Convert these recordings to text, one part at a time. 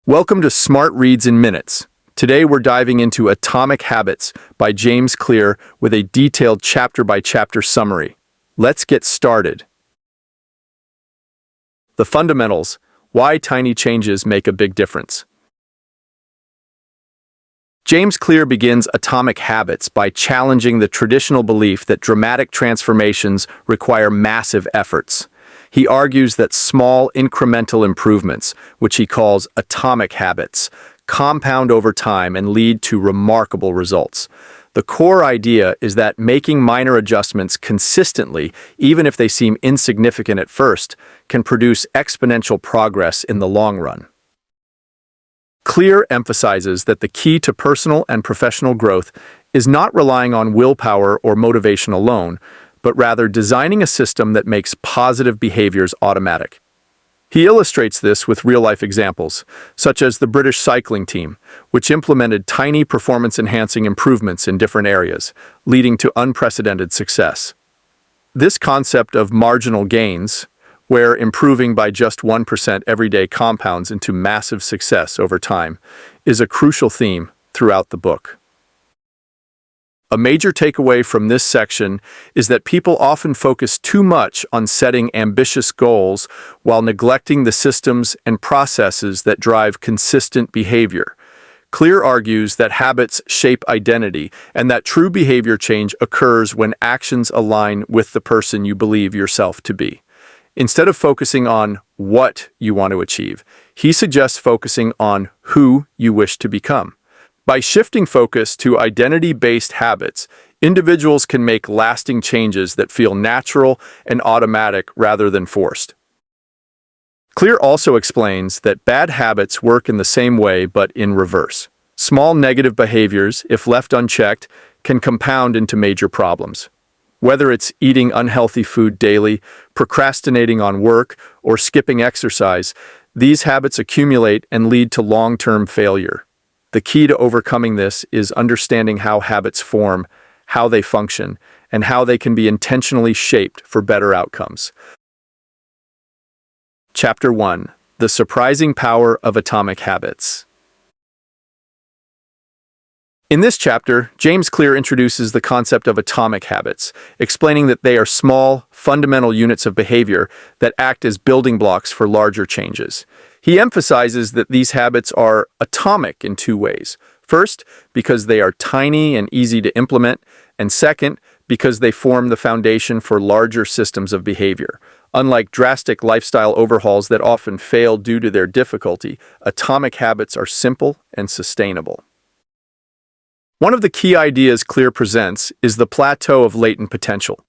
Welcome to Smart Reads in Minutes. Today we're diving into Atomic Habits by James Clear with a detailed chapter-by-chapter summary. Let's get started. The fundamentals: why tiny changes make a big difference. James Clear begins Atomic Habits by challenging the traditional belief that dramatic transformations require massive efforts. He argues that small, incremental improvements, which he calls atomic habits, compound over time and lead to remarkable results. The core idea is that making minor adjustments consistently, even if they seem insignificant at first, can produce exponential progress in the long run. Clear emphasizes that the key to personal and professional growth is not relying on willpower or motivation alone, but rather designing a system that makes positive behaviors automatic. He illustrates this with real-life examples, such as the British cycling team, which implemented tiny performance-enhancing improvements in different areas, leading to unprecedented success. This concept of marginal gains, where improving by just 1% every day compounds into massive success over time, is a crucial theme throughout the book. A major takeaway from this section is that people often focus too much on setting ambitious goals while neglecting the systems and processes that drive consistent behavior. Clear argues that habits shape identity and that true behavior change occurs when actions align with the person you believe yourself to be. Instead of focusing on what you want to achieve, he suggests focusing on who you wish to become. By shifting focus to identity-based habits, individuals can make lasting changes that feel natural and automatic rather than forced. Clear also explains that bad habits work in the same way but in reverse. Small negative behaviors, if left unchecked, can compound into major problems. Whether it's eating unhealthy food daily, procrastinating on work, or skipping exercise, these habits accumulate and lead to long-term failure. The key to overcoming this is understanding how habits form, how they function, and how they can be intentionally shaped for better outcomes. Chapter 1: The Surprising Power of Atomic Habits. In this chapter, James Clear introduces the concept of atomic habits, explaining that they are small, fundamental units of behavior that act as building blocks for larger changes. He emphasizes that these habits are atomic in two ways. First, because they are tiny and easy to implement, and second, because they form the foundation for larger systems of behavior. Unlike drastic lifestyle overhauls that often fail due to their difficulty, atomic habits are simple and sustainable. One of the key ideas Clear presents is the plateau of latent potential.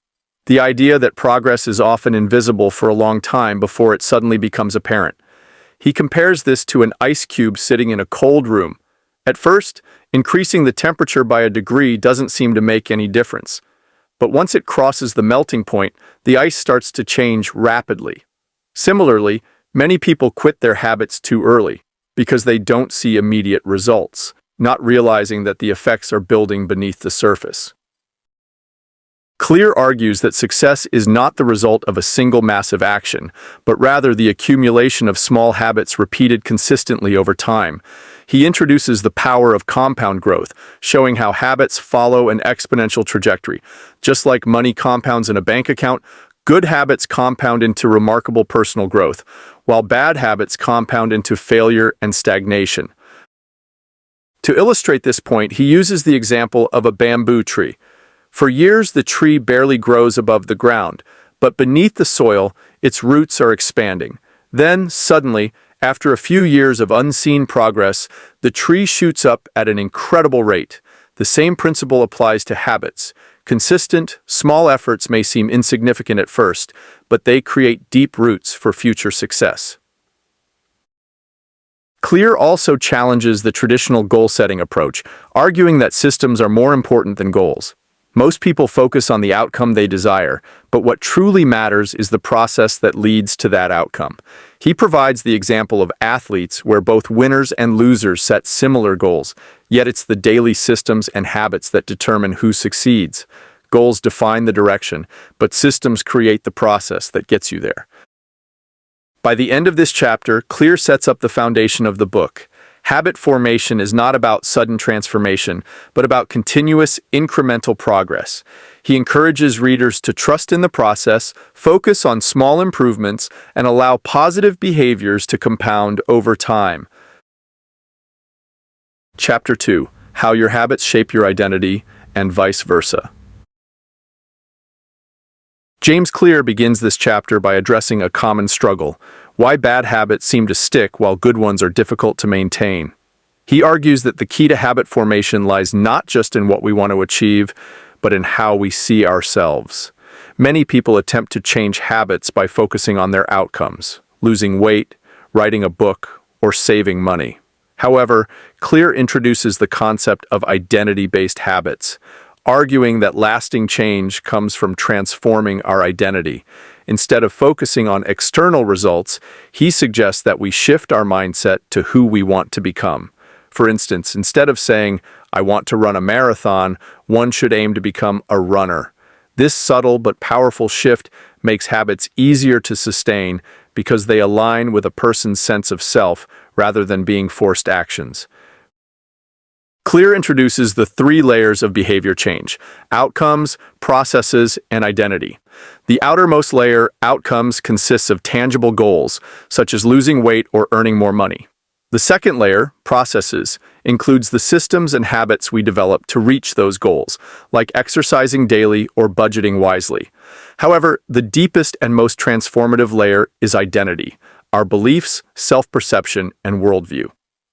The idea that progress is often invisible for a long time before it suddenly becomes apparent. He compares this to an ice cube sitting in a cold room. At first, increasing the temperature by a degree doesn't seem to make any difference. But once it crosses the melting point, the ice starts to change rapidly. Similarly, many people quit their habits too early because they don't see immediate results, not realizing that the effects are building beneath the surface. Clear argues that success is not the result of a single massive action, but rather the accumulation of small habits repeated consistently over time. He introduces the power of compound growth, showing how habits follow an exponential trajectory. Just like money compounds in a bank account, good habits compound into remarkable personal growth, while bad habits compound into failure and stagnation. To illustrate this point, he uses the example of a bamboo tree. For years, the tree barely grows above the ground, but beneath the soil, its roots are expanding. Then, suddenly, after a few years of unseen progress, the tree shoots up at an incredible rate. The same principle applies to habits. Consistent, small efforts may seem insignificant at first, but they create deep roots for future success. Clear also challenges the traditional goal-setting approach, arguing that systems are more important than goals. Most people focus on the outcome they desire, but what truly matters is the process that leads to that outcome. He provides the example of athletes where both winners and losers set similar goals, yet it's the daily systems and habits that determine who succeeds. Goals define the direction, but systems create the process that gets you there. By the end of this chapter, Clear sets up the foundation of the book. Habit formation is not about sudden transformation, but about continuous, incremental progress. He encourages readers to trust in the process, focus on small improvements, and allow positive behaviors to compound over time. Chapter 2: How Your Habits Shape Your Identity, and Vice Versa. James Clear begins this chapter by addressing a common struggle: why bad habits seem to stick while good ones are difficult to maintain. He argues that the key to habit formation lies not just in what we want to achieve, but in how we see ourselves. Many people attempt to change habits by focusing on their outcomes: losing weight, writing a book, or saving money. However, Clear introduces the concept of identity-based habits, arguing that lasting change comes from transforming our identity. Instead of focusing on external results, he suggests that we shift our mindset to who we want to become. For instance, instead of saying, "I want to run a marathon," one should aim to become a runner. This subtle but powerful shift makes habits easier to sustain because they align with a person's sense of self rather than being forced actions. Clear introduces the three layers of behavior change: outcomes, processes, and identity. The outermost layer, outcomes, consists of tangible goals, such as losing weight or earning more money. The second layer, processes, includes the systems and habits we develop to reach those goals, like exercising daily or budgeting wisely. However, the deepest and most transformative layer is identity, our beliefs, self-perception, and worldview.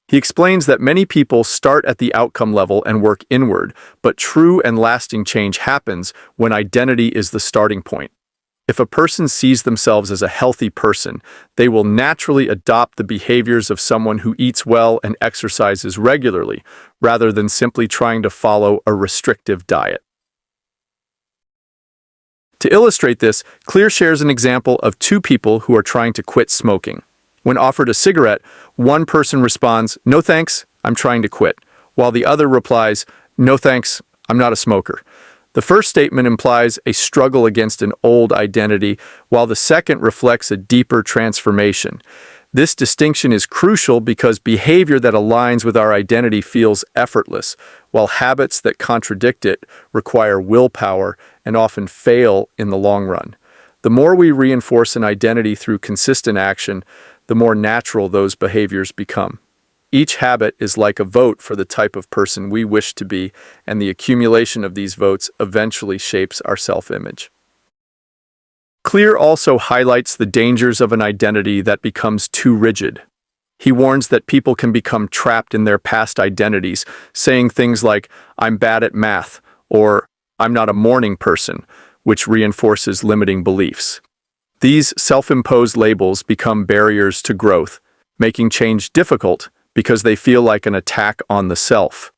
He explains that many people start at the outcome level and work inward, but true and lasting change happens when identity is the starting point. If a person sees themselves as a healthy person, they will naturally adopt the behaviors of someone who eats well and exercises regularly, rather than simply trying to follow a restrictive diet. To illustrate this, Clear shares an example of two people who are trying to quit smoking. When offered a cigarette, one person responds, "No thanks, I'm trying to quit," while the other replies, "No thanks, I'm not a smoker." The first statement implies a struggle against an old identity, while the second reflects a deeper transformation. This distinction is crucial because behavior that aligns with our identity feels effortless, while habits that contradict it require willpower and often fail in the long run. The more we reinforce an identity through consistent action, the more natural those behaviors become. Each habit is like a vote for the type of person we wish to be, and the accumulation of these votes eventually shapes our self-image. Clear also highlights the dangers of an identity that becomes too rigid. He warns that people can become trapped in their past identities, saying things like, "I'm bad at math," or "I'm not a morning person," which reinforces limiting beliefs. These self-imposed labels become barriers to growth, making change difficult because they feel like an attack on the self.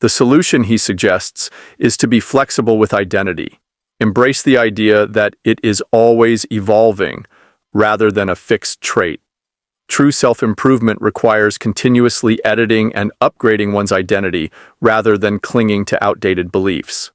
The solution, he suggests, is to be flexible with identity. Embrace the idea that it is always evolving, rather than a fixed trait. True self-improvement requires continuously editing and upgrading one's identity, rather than clinging to outdated beliefs.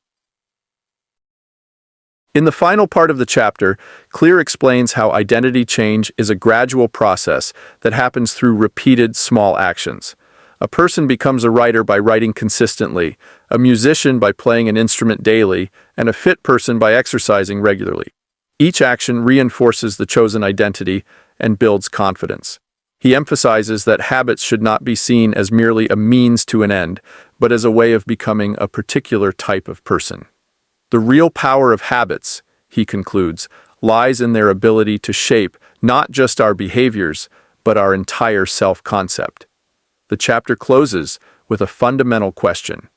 In the final part of the chapter, Clear explains how identity change is a gradual process that happens through repeated small actions. A person becomes a writer by writing consistently, a musician by playing an instrument daily, and a fit person by exercising regularly. Each action reinforces the chosen identity and builds confidence. He emphasizes that habits should not be seen as merely a means to an end, but as a way of becoming a particular type of person. The real power of habits, he concludes, lies in their ability to shape not just our behaviors, but our entire self-concept. The chapter closes with a fundamental question.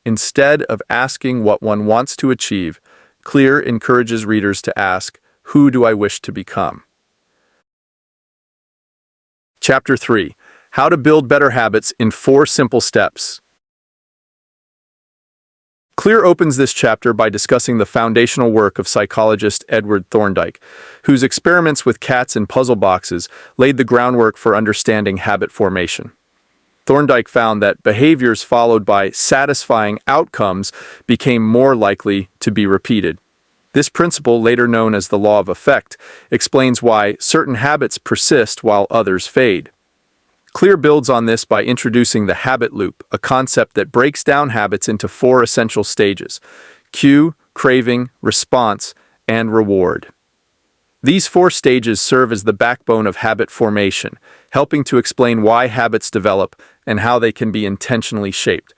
Instead of asking what one wants to achieve, Clear encourages readers to ask, "Who do I wish to become?" Chapter 3: How to Build Better Habits in 4 Simple Steps. Clear opens this chapter by discussing the foundational work of psychologist Edward Thorndike, whose experiments with cats in puzzle boxes laid the groundwork for understanding habit formation. Thorndike found that behaviors followed by satisfying outcomes became more likely to be repeated. This principle, later known as the law of effect, explains why certain habits persist while others fade. Clear builds on this by introducing the habit loop, a concept that breaks down habits into four essential stages: cue, craving, response, and reward. These four stages serve as the backbone of habit formation, helping to explain why habits develop and how they can be intentionally shaped.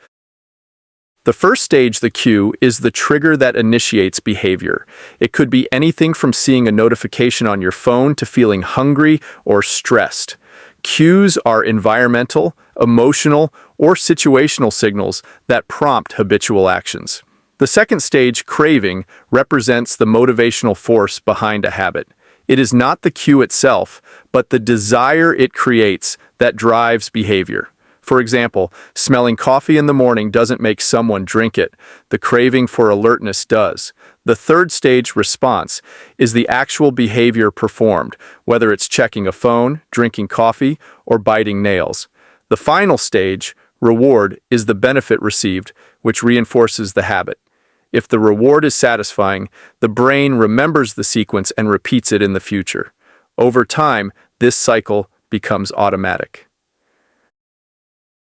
The first stage, the cue, is the trigger that initiates behavior. It could be anything from seeing a notification on your phone to feeling hungry or stressed. Cues are environmental, emotional, or situational signals that prompt habitual actions. The second stage, craving, represents the motivational force behind a habit. It is not the cue itself, but the desire it creates that drives behavior. For example, smelling coffee in the morning doesn't make someone drink it. The craving for alertness does. The third stage, response, is the actual behavior performed, whether it's checking a phone, drinking coffee, or biting nails. The final stage, reward, is the benefit received, which reinforces the habit. If the reward is satisfying, the brain remembers the sequence and repeats it in the future. Over time, this cycle becomes automatic.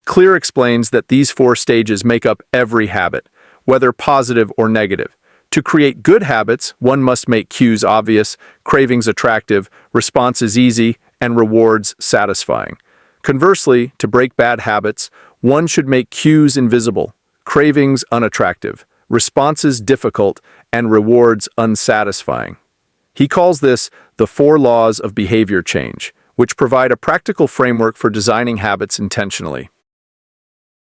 Clear explains that these four stages make up every habit, whether positive or negative. To create good habits, one must make cues obvious, cravings attractive, responses easy, and rewards satisfying. Conversely, to break bad habits, one should make cues invisible, cravings unattractive, responses difficult, and rewards unsatisfying. He calls this the four laws of behavior change, which provide a practical framework for designing habits intentionally.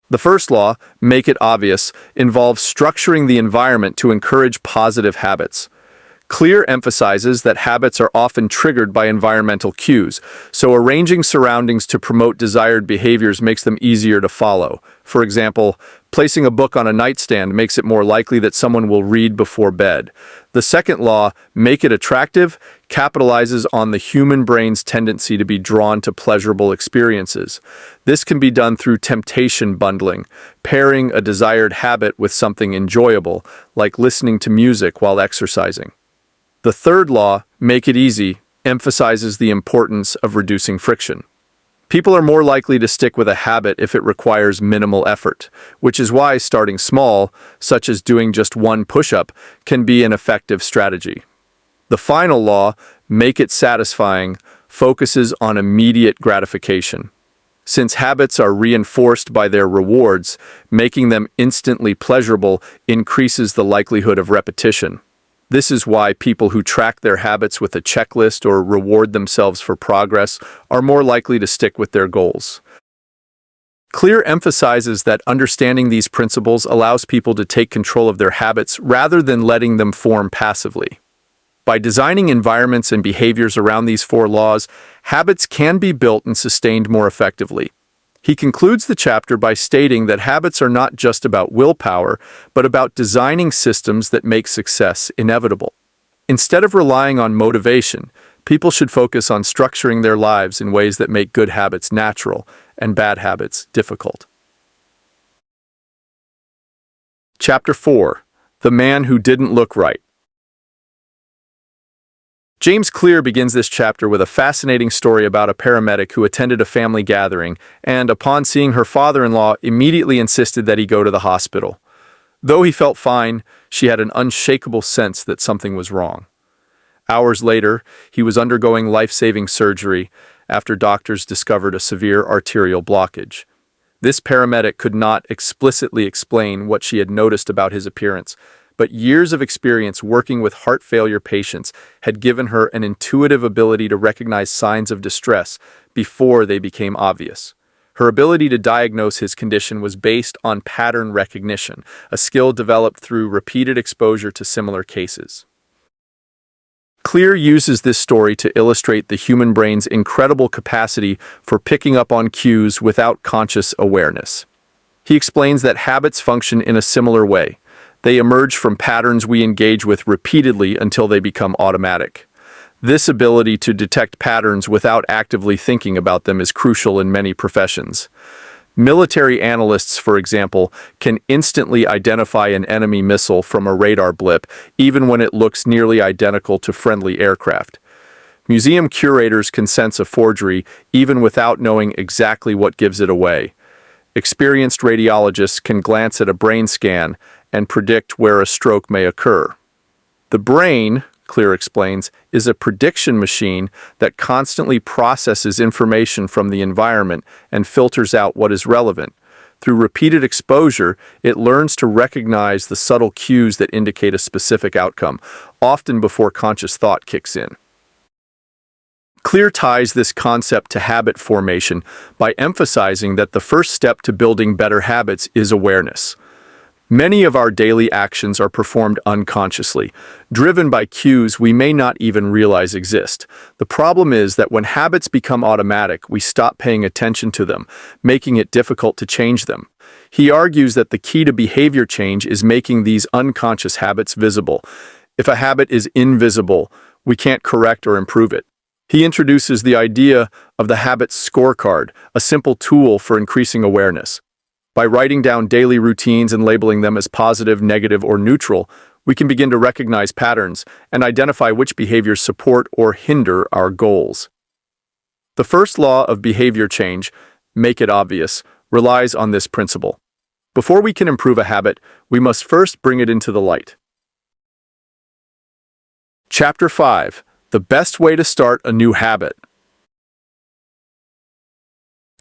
The first law, make it obvious, involves structuring the environment to encourage positive habits. Clear emphasizes that habits are often triggered by environmental cues, so arranging surroundings to promote desired behaviors makes them easier to follow. For example, placing a book on a nightstand makes it more likely that someone will read before bed. The second law, make it attractive, capitalizes on the human brain's tendency to be drawn to pleasurable experiences. This can be done through temptation bundling, pairing a desired habit with something enjoyable, like listening to music while exercising. The third law, make it easy, emphasizes the importance of reducing friction. People are more likely to stick with a habit if it requires minimal effort, which is why starting small, such as doing just one push-up, can be an effective strategy. The final law, make it satisfying, focuses on immediate gratification. Since habits are reinforced by their rewards, making them instantly pleasurable increases the likelihood of repetition. This is why people who track their habits with a checklist or reward themselves for progress are more likely to stick with their goals. Clear emphasizes that understanding these principles allows people to take control of their habits rather than letting them form passively. By designing environments and behaviors around these four laws, habits can be built and sustained more effectively. He concludes the chapter by stating that habits are not just about willpower, but about designing systems that make success inevitable. Instead of relying on motivation, people should focus on structuring their lives in ways that make good habits natural and bad habits difficult. Chapter 4. The Man Who Didn't Look Right. James Clear begins this chapter with a fascinating story about a paramedic who attended a family gathering and, upon seeing her father-in-law, immediately insisted that he go to the hospital. Though he felt fine, she had an unshakable sense that something was wrong. Hours later, he was undergoing life-saving surgery after doctors discovered a severe arterial blockage. This paramedic could not explicitly explain what she had noticed about his appearance, but years of experience working with heart failure patients had given her an intuitive ability to recognize signs of distress before they became obvious. Her ability to diagnose his condition was based on pattern recognition, a skill developed through repeated exposure to similar cases. Clear uses this story to illustrate the human brain's incredible capacity for picking up on cues without conscious awareness. He explains that habits function in a similar way. They emerge from patterns we engage with repeatedly until they become automatic. This ability to detect patterns without actively thinking about them is crucial in many professions. Military analysts, for example, can instantly identify an enemy missile from a radar blip, even when it looks nearly identical to friendly aircraft. Museum curators can sense a forgery even without knowing exactly what gives it away. Experienced radiologists can glance at a brain scan and predict where a stroke may occur. The brain, Clear explains, is a prediction machine that constantly processes information from the environment and filters out what is relevant. Through repeated exposure, it learns to recognize the subtle cues that indicate a specific outcome, often before conscious thought kicks in. Clear ties this concept to habit formation by emphasizing that the first step to building better habits is awareness. Many of our daily actions are performed unconsciously, driven by cues we may not even realize exist. The problem is that when habits become automatic, we stop paying attention to them, making it difficult to change them. He argues that the key to behavior change is making these unconscious habits visible. If a habit is invisible, we can't correct or improve it. He introduces the idea of the habit scorecard, a simple tool for increasing awareness. By writing down daily routines and labeling them as positive, negative, or neutral, we can begin to recognize patterns and identify which behaviors support or hinder our goals. The first law of behavior change, make it obvious, relies on this principle. Before we can improve a habit, we must first bring it into the light. Chapter 5. The best way to start a new habit.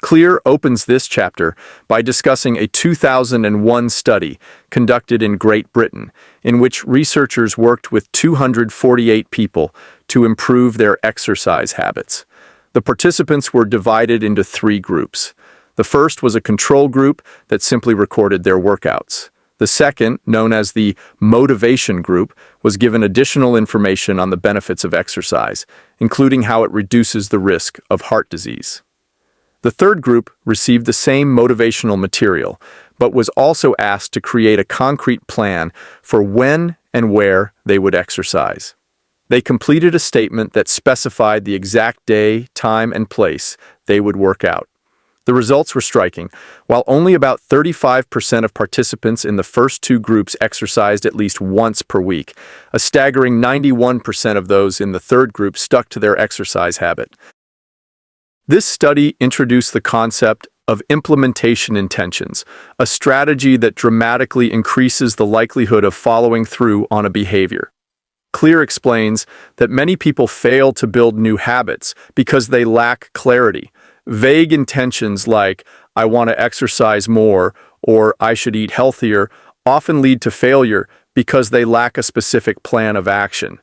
Clear opens this chapter by discussing a 2001 study conducted in Great Britain, in which researchers worked with 248 people to improve their exercise habits. The participants were divided into 3 groups. The first was a control group that simply recorded their workouts. The second, known as the motivation group, was given additional information on the benefits of exercise, including how it reduces the risk of heart disease. The third group received the same motivational material, but was also asked to create a concrete plan for when and where they would exercise. They completed a statement that specified the exact day, time, and place they would work out. The results were striking. While only about 35% of participants in the first 2 groups exercised at least once per week, a staggering 91% of those in the third group stuck to their exercise habit. This study introduced the concept of implementation intentions, a strategy that dramatically increases the likelihood of following through on a behavior. Clear explains that many people fail to build new habits because they lack clarity. Vague intentions like, I want to exercise more, or I should eat healthier, often lead to failure because they lack a specific plan of action.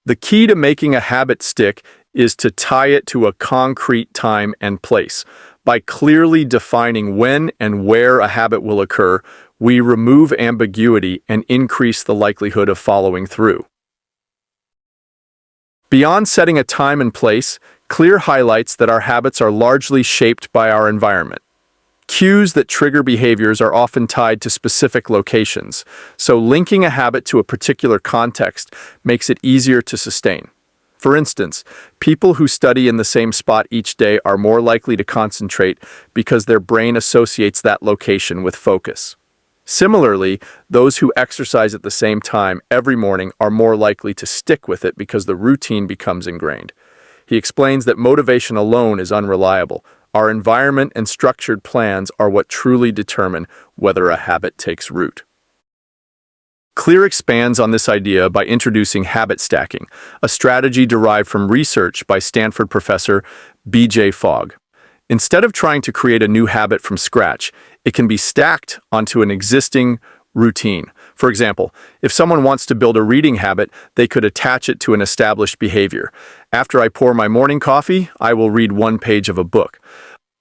The key to making a habit stick is to tie it to a concrete time and place. By clearly defining when and where a habit will occur, we remove ambiguity and increase the likelihood of following through. Beyond setting a time and place, Clear highlights that our habits are largely shaped by our environment. Cues that trigger behaviors are often tied to specific locations, so linking a habit to a particular context makes it easier to sustain. For instance, people who study in the same spot each day are more likely to concentrate because their brain associates that location with focus. Similarly, those who exercise at the same time every morning are more likely to stick with it because the routine becomes ingrained. He explains that motivation alone is unreliable. Our environment and structured plans are what truly determine whether a habit takes root. Clear expands on this idea by introducing habit stacking, a strategy derived from research by Stanford professor B.J. Fogg. Instead of trying to create a new habit from scratch, it can be stacked onto an existing routine. For example, if someone wants to build a reading habit, they could attach it to an established behavior. After I pour my morning coffee, I will read 1 page of a book.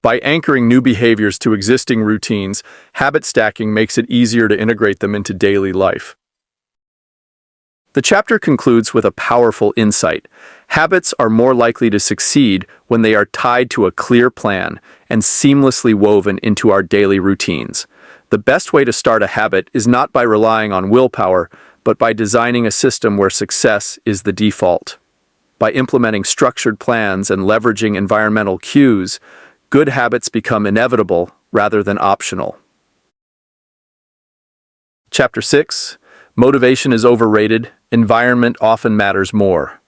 By anchoring new behaviors to existing routines, habit stacking makes it easier to integrate them into daily life. The chapter concludes with a powerful insight. Habits are more likely to succeed when they are tied to a clear plan and seamlessly woven into our daily routines. The best way to start a habit is not by relying on willpower, but by designing a system where success is the default. By implementing structured plans and leveraging environmental cues, good habits become inevitable rather than optional. Chapter 6. Motivation is overrated. Environment often matters more.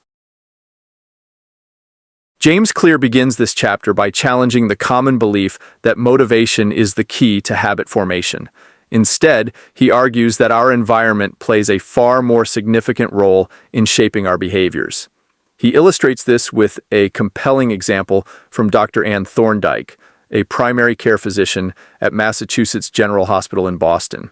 James Clear begins this chapter by challenging the common belief that motivation is the key to habit formation. Instead, he argues that our environment plays a far more significant role in shaping our behaviors. He illustrates this with a compelling example from Dr. Ann Thorndike, a primary care physician at Massachusetts General Hospital in Boston.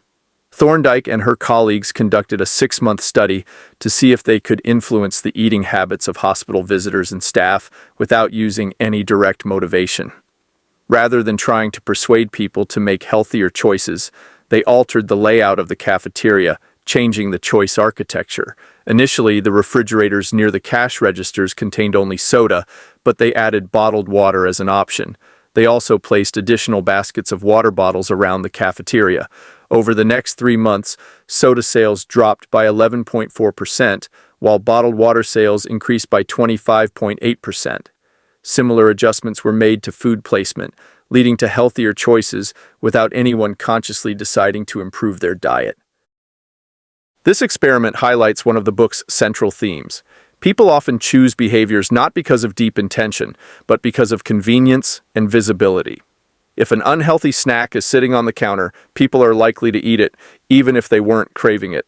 Thorndike and her colleagues conducted a 6-month study to see if they could influence the eating habits of hospital visitors and staff without using any direct motivation. Rather than trying to persuade people to make healthier choices, they altered the layout of the cafeteria, changing the choice architecture. Initially, the refrigerators near the cash registers contained only soda, but they added bottled water as an option. They also placed additional baskets of water bottles around the cafeteria. Over the next 3 months, soda sales dropped by 11.4%, while bottled water sales increased by 25.8%. Similar adjustments were made to food placement, leading to healthier choices without anyone consciously deciding to improve their diet. This experiment highlights one of the book's central themes. People often choose behaviors not because of deep intention, but because of convenience and visibility. If an unhealthy snack is sitting on the counter, people are likely to eat it, even if they weren't craving it.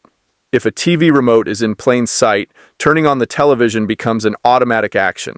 If a TV remote is in plain sight, turning on the television becomes an automatic action.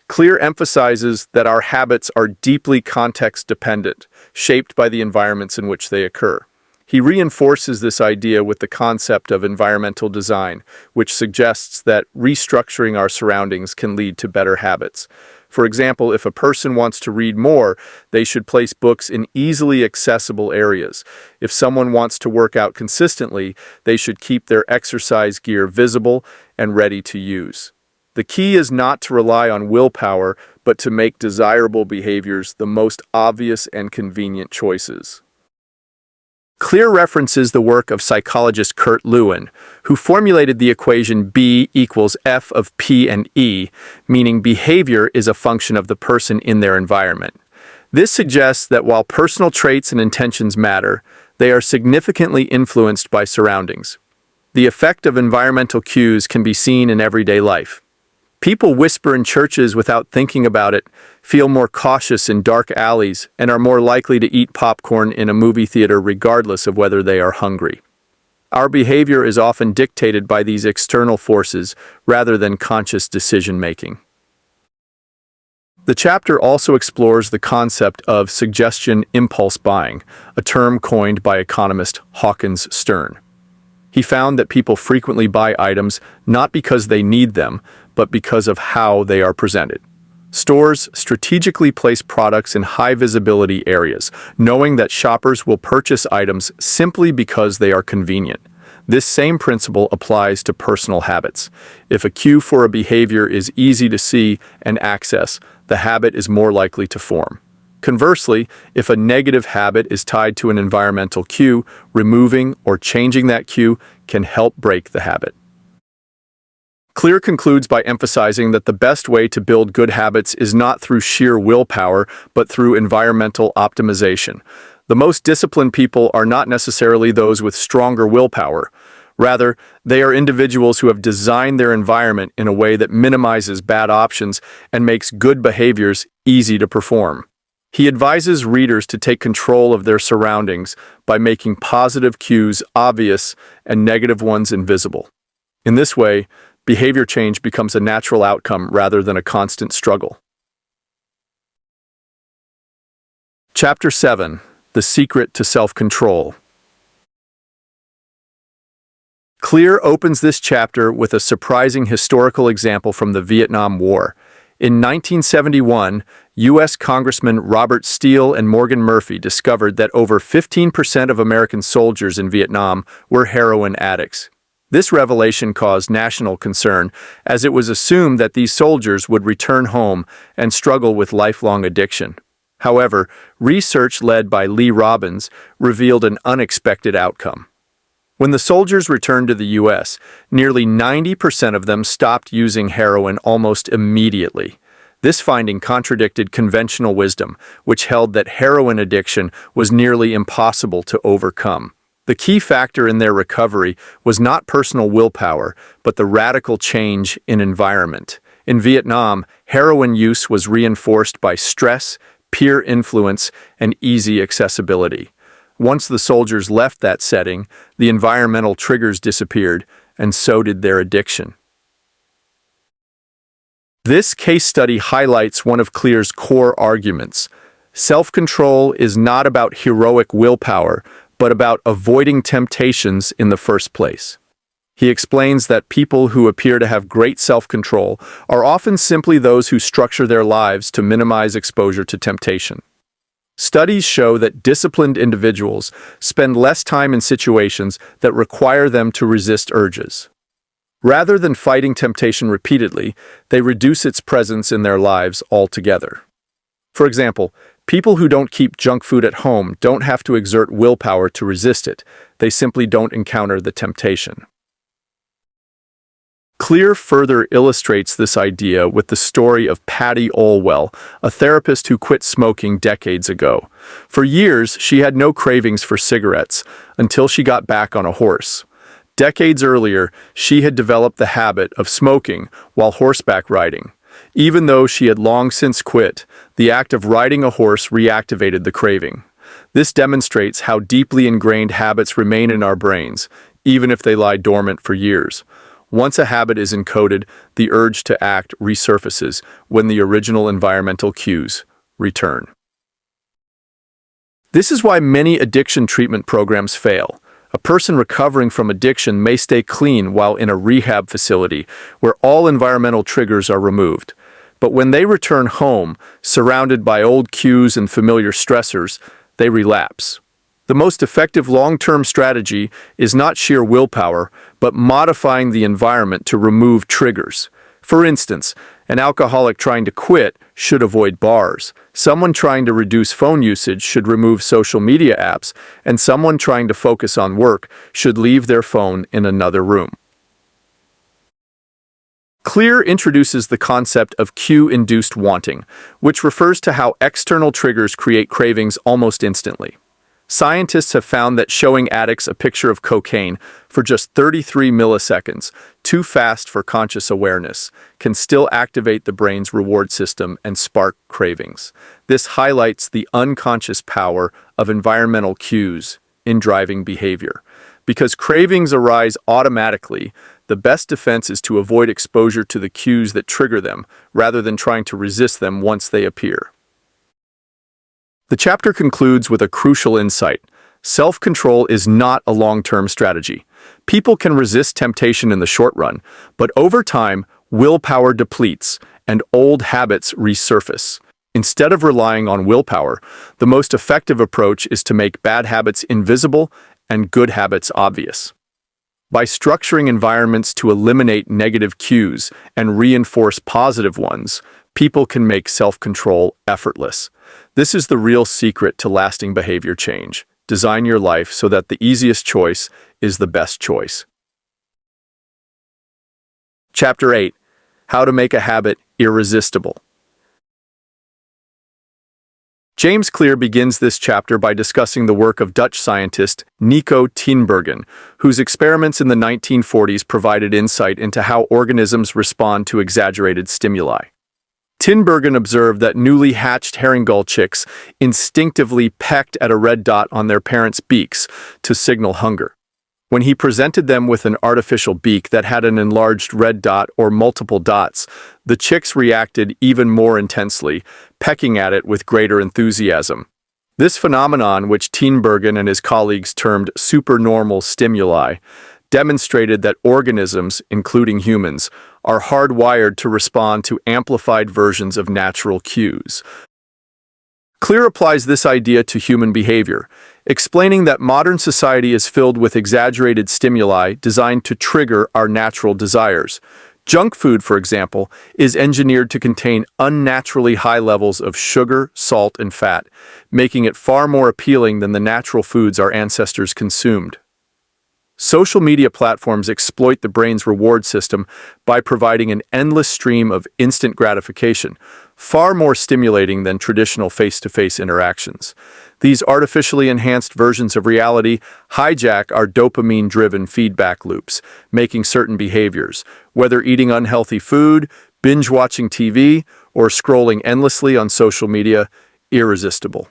Clear emphasizes that our habits are deeply context-dependent, shaped by the environments in which they occur. He reinforces this idea with the concept of environmental design, which suggests that restructuring our surroundings can lead to better habits. For example, if a person wants to read more, they should place books in easily accessible areas. If someone wants to work out consistently, they should keep their exercise gear visible and ready to use. The key is not to rely on willpower, but to make desirable behaviors the most obvious and convenient choices. Clear references the work of psychologist Kurt Lewin, who formulated the equation B equals F of P and E, meaning behavior is a function of the person in their environment. This suggests that while personal traits and intentions matter, they are significantly influenced by surroundings. The effect of environmental cues can be seen in everyday life. People whisper in churches without thinking about it, feel more cautious in dark alleys, and are more likely to eat popcorn in a movie theater regardless of whether they are hungry. Our behavior is often dictated by these external forces rather than conscious decision-making. The chapter also explores the concept of suggestion impulse buying, a term coined by economist Hawkins Stern. He found that people frequently buy items not because they need them, but because of how they are presented. Stores strategically place products in high-visibility areas, knowing that shoppers will purchase items simply because they are convenient. This same principle applies to personal habits. If a cue for a behavior is easy to see and access, the habit is more likely to form. Conversely, if a negative habit is tied to an environmental cue, removing or changing that cue can help break the habit. Clear concludes by emphasizing that the best way to build good habits is not through sheer willpower, but through environmental optimization. The most disciplined people are not necessarily those with stronger willpower. Rather, they are individuals who have designed their environment in a way that minimizes bad options and makes good behaviors easy to perform. He advises readers to take control of their surroundings by making positive cues obvious and negative ones invisible. In this way, behavior change becomes a natural outcome rather than a constant struggle. Chapter 7. The Secret to Self-Control. Clear opens this chapter with a surprising historical example from the Vietnam War. In 1971, U.S. Congressmen Robert Steele and Morgan Murphy discovered that over 15% of American soldiers in Vietnam were heroin addicts. This revelation caused national concern, as it was assumed that these soldiers would return home and struggle with lifelong addiction. However, research led by Lee Robbins revealed an unexpected outcome. When the soldiers returned to the U.S., nearly 90% of them stopped using heroin almost immediately. This finding contradicted conventional wisdom, which held that heroin addiction was nearly impossible to overcome. The key factor in their recovery was not personal willpower, but the radical change in environment. In Vietnam, heroin use was reinforced by stress, peer influence, and easy accessibility. Once the soldiers left that setting, the environmental triggers disappeared, and so did their addiction. This case study highlights one of Clear's core arguments. Self-control is not about heroic willpower, but about avoiding temptations in the first place. He explains that people who appear to have great self-control are often simply those who structure their lives to minimize exposure to temptation. Studies show that disciplined individuals spend less time in situations that require them to resist urges. Rather than fighting temptation repeatedly, they reduce its presence in their lives altogether. For example, people who don't keep junk food at home don't have to exert willpower to resist it. They simply don't encounter the temptation. Clear further illustrates this idea with the story of Patty Olwell, a therapist who quit smoking decades ago. For years, she had no cravings for cigarettes until she got back on a horse. Decades earlier, she had developed the habit of smoking while horseback riding. Even though she had long since quit, the act of riding a horse reactivated the craving. This demonstrates how deeply ingrained habits remain in our brains, even if they lie dormant for years. Once a habit is encoded, the urge to act resurfaces when the original environmental cues return. This is why many addiction treatment programs fail. A person recovering from addiction may stay clean while in a rehab facility where all environmental triggers are removed. But when they return home, surrounded by old cues and familiar stressors, they relapse. The most effective long-term strategy is not sheer willpower, but modifying the environment to remove triggers. For instance, an alcoholic trying to quit should avoid bars. Someone trying to reduce phone usage should remove social media apps, and someone trying to focus on work should leave their phone in another room. Clear introduces the concept of cue-induced wanting, which refers to how external triggers create cravings almost instantly. Scientists have found that showing addicts a picture of cocaine for just 33 milliseconds, too fast for conscious awareness, can still activate the brain's reward system and spark cravings. This highlights the unconscious power of environmental cues in driving behavior. Because cravings arise automatically, the best defense is to avoid exposure to the cues that trigger them, rather than trying to resist them once they appear. The chapter concludes with a crucial insight. Self-control is not a long-term strategy. People can resist temptation in the short run, but over time, willpower depletes and old habits resurface. Instead of relying on willpower, the most effective approach is to make bad habits invisible and good habits obvious. By structuring environments to eliminate negative cues and reinforce positive ones, people can make self-control effortless. This is the real secret to lasting behavior change. Design your life so that the easiest choice is the best choice. Chapter 8. How to make a habit irresistible. James Clear begins this chapter by discussing the work of Dutch scientist Nico Tinbergen, whose experiments in the 1940s provided insight into how organisms respond to exaggerated stimuli. Tinbergen observed that newly hatched herring gull chicks instinctively pecked at a red dot on their parents' beaks to signal hunger. When he presented them with an artificial beak that had an enlarged red dot or multiple dots, the chicks reacted even more intensely, pecking at it with greater enthusiasm. This phenomenon, which Tinbergen and his colleagues termed supernormal stimuli, demonstrated that organisms, including humans, are hardwired to respond to amplified versions of natural cues. Clear applies this idea to human behavior, explaining that modern society is filled with exaggerated stimuli designed to trigger our natural desires. Junk food, for example, is engineered to contain unnaturally high levels of sugar, salt, and fat, making it far more appealing than the natural foods our ancestors consumed. Social media platforms exploit the brain's reward system by providing an endless stream of instant gratification, far more stimulating than traditional face-to-face interactions. These artificially enhanced versions of reality hijack our dopamine-driven feedback loops, making certain behaviors, whether eating unhealthy food, binge-watching TV, or scrolling endlessly on social media, irresistible.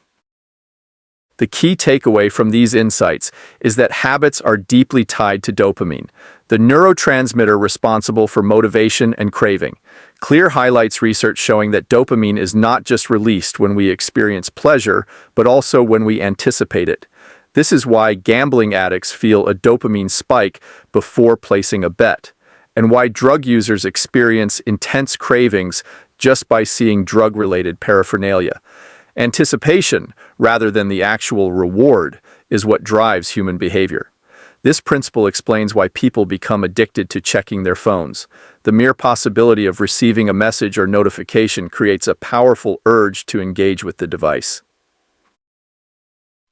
The key takeaway from these insights is that habits are deeply tied to dopamine, the neurotransmitter responsible for motivation and craving. Clear highlights research showing that dopamine is not just released when we experience pleasure, but also when we anticipate it. This is why gambling addicts feel a dopamine spike before placing a bet, and why drug users experience intense cravings just by seeing drug-related paraphernalia. Anticipation, rather than the actual reward, is what drives human behavior. This principle explains why people become addicted to checking their phones. The mere possibility of receiving a message or notification creates a powerful urge to engage with the device.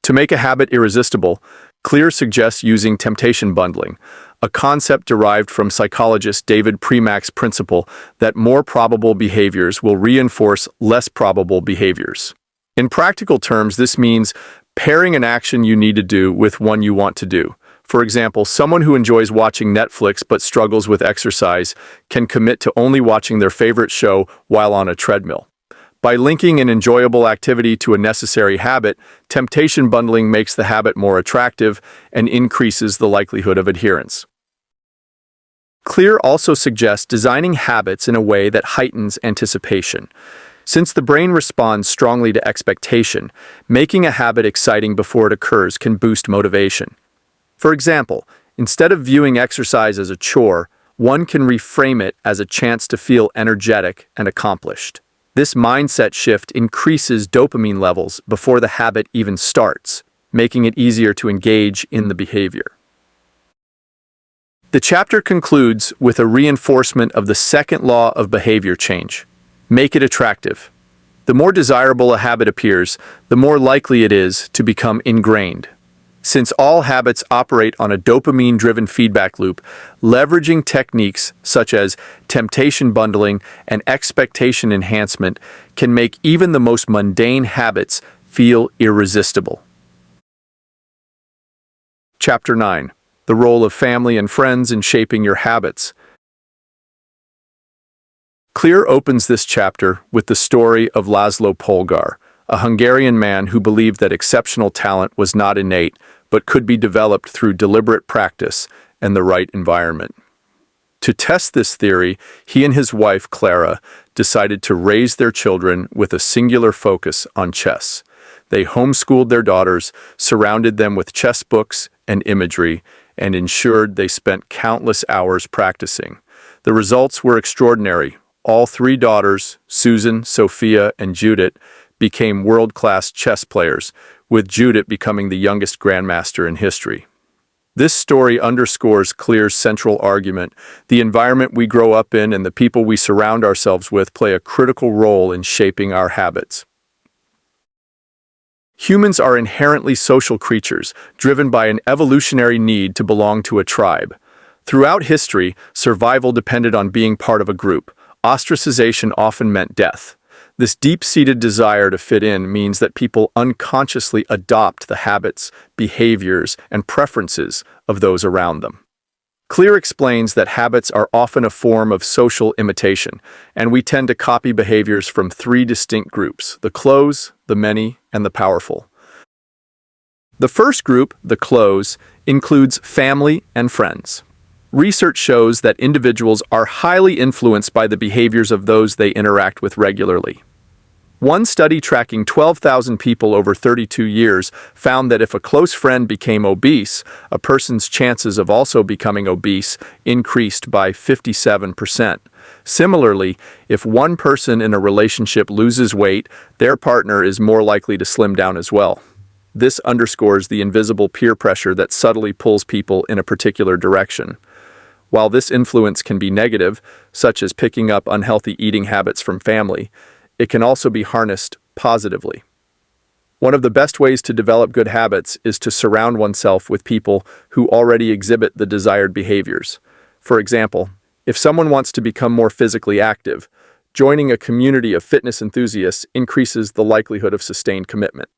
To make a habit irresistible, Clear suggests using temptation bundling, a concept derived from psychologist David Premack's principle that more probable behaviors will reinforce less probable behaviors. In practical terms, this means pairing an action you need to do with one you want to do. For example, someone who enjoys watching Netflix but struggles with exercise can commit to only watching their favorite show while on a treadmill. By linking an enjoyable activity to a necessary habit, temptation bundling makes the habit more attractive and increases the likelihood of adherence. Clear also suggests designing habits in a way that heightens anticipation. Since the brain responds strongly to expectation, making a habit exciting before it occurs can boost motivation. For example, instead of viewing exercise as a chore, one can reframe it as a chance to feel energetic and accomplished. This mindset shift increases dopamine levels before the habit even starts, making it easier to engage in the behavior. The chapter concludes with a reinforcement of the second law of behavior change. Make it attractive. The more desirable a habit appears, the more likely it is to become ingrained. Since all habits operate on a dopamine-driven feedback loop, leveraging techniques such as temptation bundling and expectation enhancement can make even the most mundane habits feel irresistible. Chapter 9. The role of family and friends in shaping your habits. Clear opens this chapter with the story of Laszlo Polgar, a Hungarian man who believed that exceptional talent was not innate, but could be developed through deliberate practice and the right environment. To test this theory, he and his wife, Clara, decided to raise their children with a singular focus on chess. They homeschooled their daughters, surrounded them with chess books and imagery, and ensured they spent countless hours practicing. The results were extraordinary. All three daughters, Susan, Sophia, and Judith, became world-class chess players, with Judith becoming the youngest grandmaster in history. This story underscores Clear's central argument. The environment we grow up in and the people we surround ourselves with play a critical role in shaping our habits. Humans are inherently social creatures, driven by an evolutionary need to belong to a tribe. Throughout history, survival depended on being part of a group. Ostracization often meant death. This deep-seated desire to fit in means that people unconsciously adopt the habits, behaviors, and preferences of those around them. Clear explains that habits are often a form of social imitation, and we tend to copy behaviors from three distinct groups: the close, the many, and the powerful. The first group, the close, includes family and friends. Research shows that individuals are highly influenced by the behaviors of those they interact with regularly. One study tracking 12,000 people over 32 years found that if a close friend became obese, a person's chances of also becoming obese increased by 57%. Similarly, if one person in a relationship loses weight, their partner is more likely to slim down as well. This underscores the invisible peer pressure that subtly pulls people in a particular direction. While this influence can be negative, such as picking up unhealthy eating habits from family, it can also be harnessed positively. One of the best ways to develop good habits is to surround oneself with people who already exhibit the desired behaviors. For example, if someone wants to become more physically active, joining a community of fitness enthusiasts increases the likelihood of sustained commitment.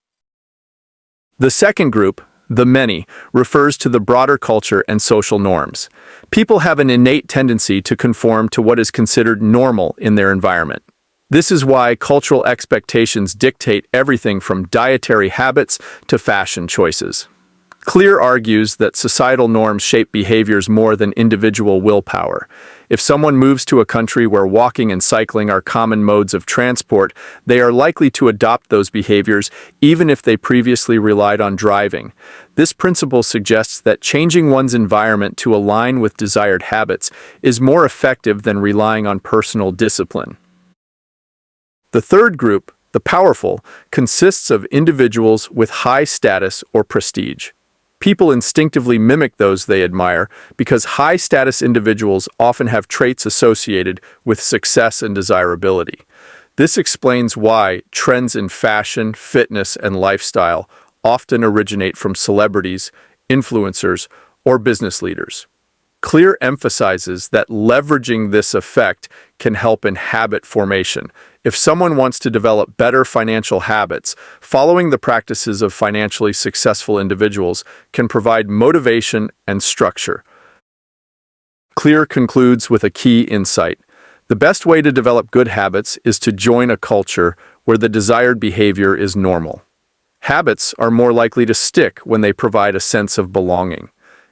The second group, the many, refers to the broader culture and social norms. People have an innate tendency to conform to what is considered normal in their environment. This is why cultural expectations dictate everything from dietary habits to fashion choices. Clear argues that societal norms shape behaviors more than individual willpower. If someone moves to a country where walking and cycling are common modes of transport, they are likely to adopt those behaviors even if they previously relied on driving. This principle suggests that changing one's environment to align with desired habits is more effective than relying on personal discipline. The third group, the powerful, consists of individuals with high status or prestige. People instinctively mimic those they admire because high-status individuals often have traits associated with success and desirability. This explains why trends in fashion, fitness, and lifestyle often originate from celebrities, influencers, or business leaders. Clear emphasizes that leveraging this effect can help in habit formation. If someone wants to develop better financial habits, following the practices of financially successful individuals can provide motivation and structure. Clear concludes with a key insight. The best way to develop good habits is to join a culture where the desired behavior is normal. Habits are more likely to stick when they provide a sense of belonging.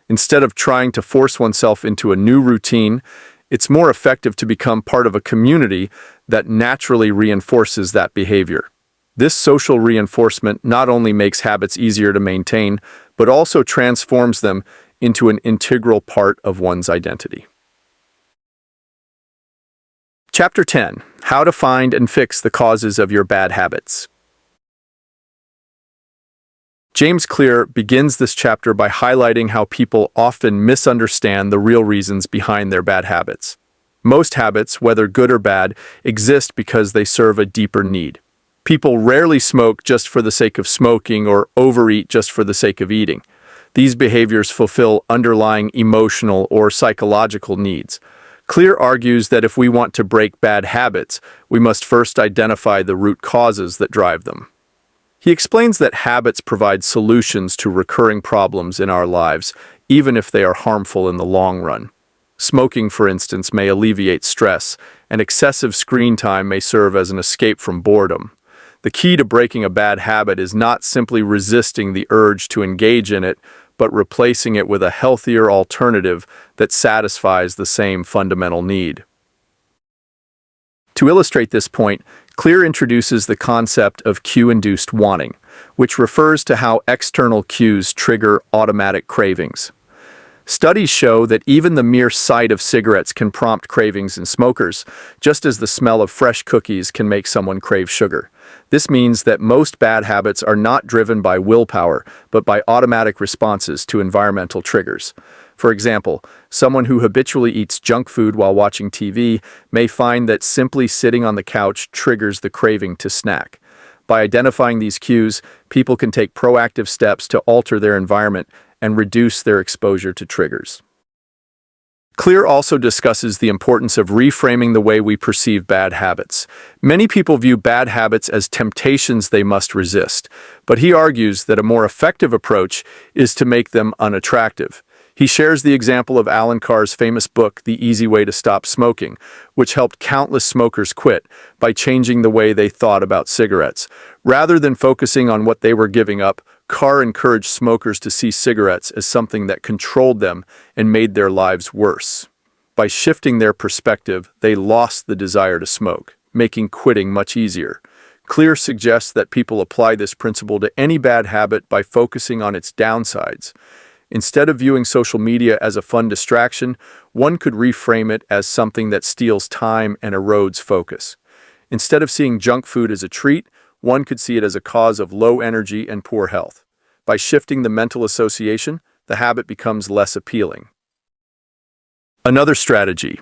Instead of trying to force oneself into a new routine, it's more effective to become part of a community that naturally reinforces that behavior. This social reinforcement not only makes habits easier to maintain, but also transforms them into an integral part of one's identity. Chapter 10: How to Find and Fix the Causes of Your Bad Habits. James Clear begins this chapter by highlighting how people often misunderstand the real reasons behind their bad habits. Most habits, whether good or bad, exist because they serve a deeper need. People rarely smoke just for the sake of smoking or overeat just for the sake of eating. These behaviors fulfill underlying emotional or psychological needs. Clear argues that if we want to break bad habits, we must first identify the root causes that drive them. He explains that habits provide solutions to recurring problems in our lives, even if they are harmful in the long run. Smoking, for instance, may alleviate stress, and excessive screen time may serve as an escape from boredom. The key to breaking a bad habit is not simply resisting the urge to engage in it, but replacing it with a healthier alternative that satisfies the same fundamental need. To illustrate this point, Clear introduces the concept of cue-induced wanting, which refers to how external cues trigger automatic cravings. Studies show that even the mere sight of cigarettes can prompt cravings in smokers, just as the smell of fresh cookies can make someone crave sugar. This means that most bad habits are not driven by willpower, but by automatic responses to environmental triggers. For example, someone who habitually eats junk food while watching TV may find that simply sitting on the couch triggers the craving to snack. By identifying these cues, people can take proactive steps to alter their environment and reduce their exposure to triggers. Clear also discusses the importance of reframing the way we perceive bad habits. Many people view bad habits as temptations they must resist, but he argues that a more effective approach is to make them unattractive. He shares the example of Alan Carr's famous book, The Easy Way to Stop Smoking, which helped countless smokers quit by changing the way they thought about cigarettes. Rather than focusing on what they were giving up, Carr encouraged smokers to see cigarettes as something that controlled them and made their lives worse. By shifting their perspective, they lost the desire to smoke, making quitting much easier. Clear suggests that people apply this principle to any bad habit by focusing on its downsides. Instead of viewing social media as a fun distraction, one could reframe it as something that steals time and erodes focus. Instead of seeing junk food as a treat, one could see it as a cause of low energy and poor health. By shifting the mental association, the habit becomes less appealing. Another strategy.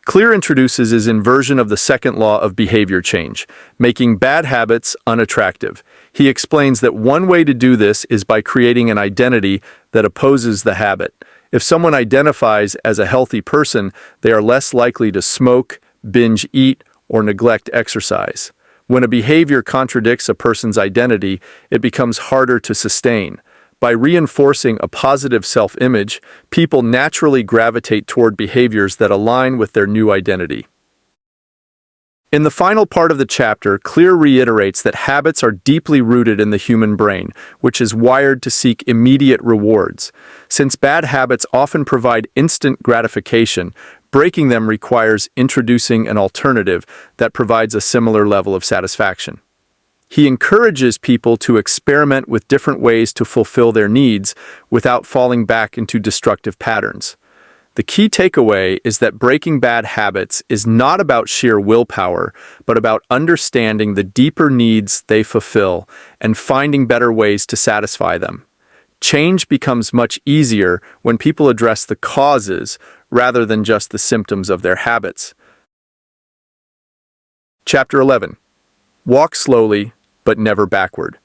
Clear introduces his inversion of the second law of behavior change, making bad habits unattractive. He explains that one way to do this is by creating an identity that opposes the habit. If someone identifies as a healthy person, they are less likely to smoke, binge eat, or neglect exercise. When a behavior contradicts a person's identity, it becomes harder to sustain. By reinforcing a positive self-image, people naturally gravitate toward behaviors that align with their new identity. In the final part of the chapter, Clear reiterates that habits are deeply rooted in the human brain, which is wired to seek immediate rewards. Since bad habits often provide instant gratification, breaking them requires introducing an alternative that provides a similar level of satisfaction. He encourages people to experiment with different ways to fulfill their needs without falling back into destructive patterns. The key takeaway is that breaking bad habits is not about sheer willpower, but about understanding the deeper needs they fulfill and finding better ways to satisfy them. Change becomes much easier when people address the causes rather than just the symptoms of their habits. Chapter 11. Walk slowly, but never backward.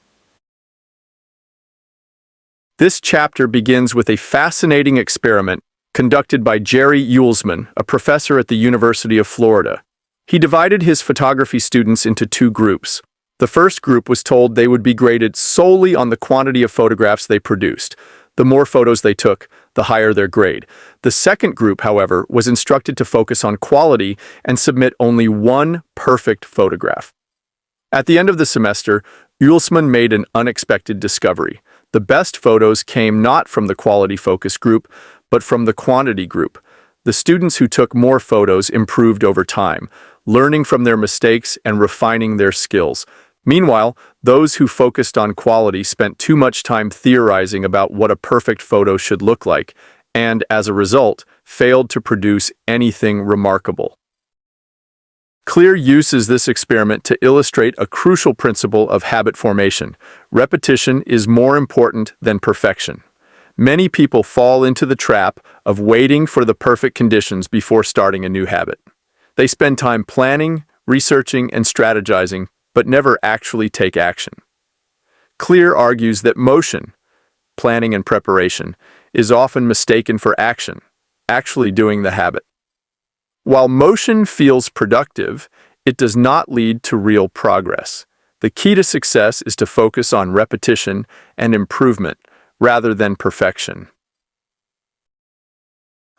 This chapter begins with a fascinating experiment conducted by Jerry Uelsman, a professor at the University of Florida. He divided his photography students into two groups. The first group was told they would be graded solely on the quantity of photographs they produced. The more photos they took, the higher their grade. The second group, however, was instructed to focus on quality and submit only one perfect photograph. At the end of the semester, Uelsman made an unexpected discovery. The best photos came not from the quality focus group, but from the quantity group. The students who took more photos improved over time, learning from their mistakes and refining their skills. Meanwhile, those who focused on quality spent too much time theorizing about what a perfect photo should look like, and, as a result, failed to produce anything remarkable. Clear uses this experiment to illustrate a crucial principle of habit formation. Repetition is more important than perfection. Many people fall into the trap of waiting for the perfect conditions before starting a new habit. They spend time planning, researching, and strategizing, but never actually take action. Clear argues that motion, planning and preparation, is often mistaken for action, actually doing the habit. While motion feels productive, it does not lead to real progress. The key to success is to focus on repetition and improvement, rather than perfection.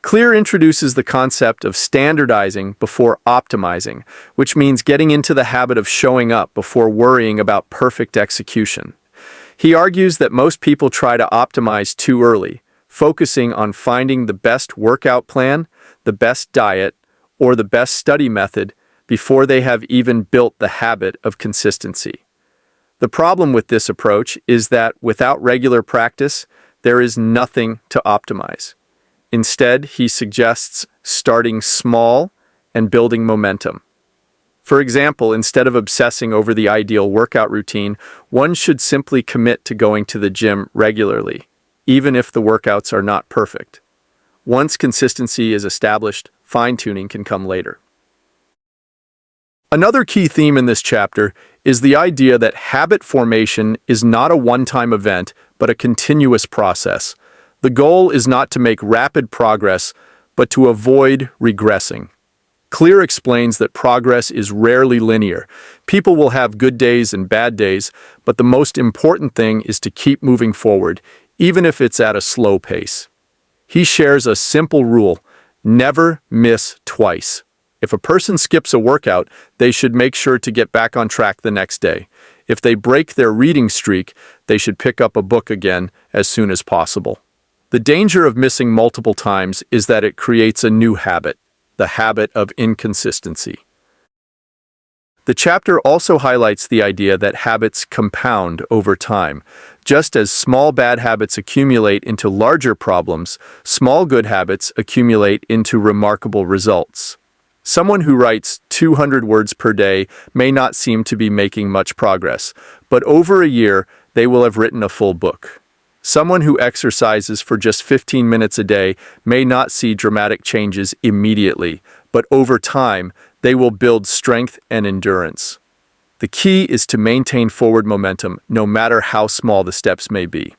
Clear introduces the concept of standardizing before optimizing, which means getting into the habit of showing up before worrying about perfect execution. He argues that most people try to optimize too early, focusing on finding the best workout plan, the best diet, or the best study method before they have even built the habit of consistency. The problem with this approach is that without regular practice, there is nothing to optimize. Instead, he suggests starting small and building momentum. For example, instead of obsessing over the ideal workout routine, one should simply commit to going to the gym regularly, even if the workouts are not perfect. Once consistency is established, fine-tuning can come later. Another key theme in this chapter is the idea that habit formation is not a one-time event, but a continuous process. The goal is not to make rapid progress, but to avoid regressing. Clear explains that progress is rarely linear. People will have good days and bad days, but the most important thing is to keep moving forward, even if it's at a slow pace. He shares a simple rule: never miss twice. If a person skips a workout, they should make sure to get back on track the next day. If they break their reading streak, they should pick up a book again as soon as possible. The danger of missing multiple times is that it creates a new habit, the habit of inconsistency. The chapter also highlights the idea that habits compound over time. Just as small bad habits accumulate into larger problems, small good habits accumulate into remarkable results. Someone who writes 200 words per day may not seem to be making much progress, but over a year, they will have written a full book. Someone who exercises for just 15 minutes a day may not see dramatic changes immediately, but over time, they will build strength and endurance. The key is to maintain forward momentum, no matter how small the steps may be.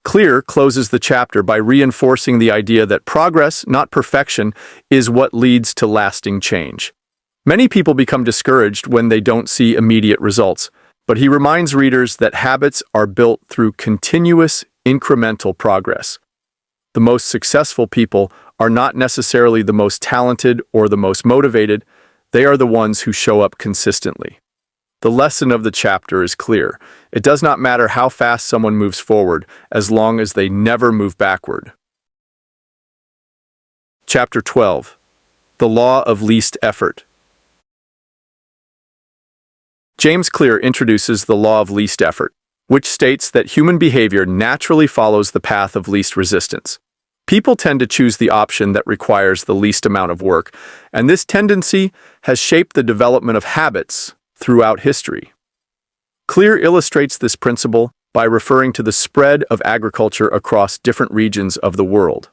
Clear closes the chapter by reinforcing the idea that progress, not perfection, is what leads to lasting change. Many people become discouraged when they don't see immediate results, but he reminds readers that habits are built through continuous, incremental progress. The most successful people are not necessarily the most talented or the most motivated, they are the ones who show up consistently. The lesson of the chapter is clear. It does not matter how fast someone moves forward, as long as they never move backward. Chapter 12. The Law of Least Effort. James Clear introduces the law of least effort, which states that human behavior naturally follows the path of least resistance. People tend to choose the option that requires the least amount of work, and this tendency has shaped the development of habits throughout history. Clear illustrates this principle by referring to the spread of agriculture across different regions of the world.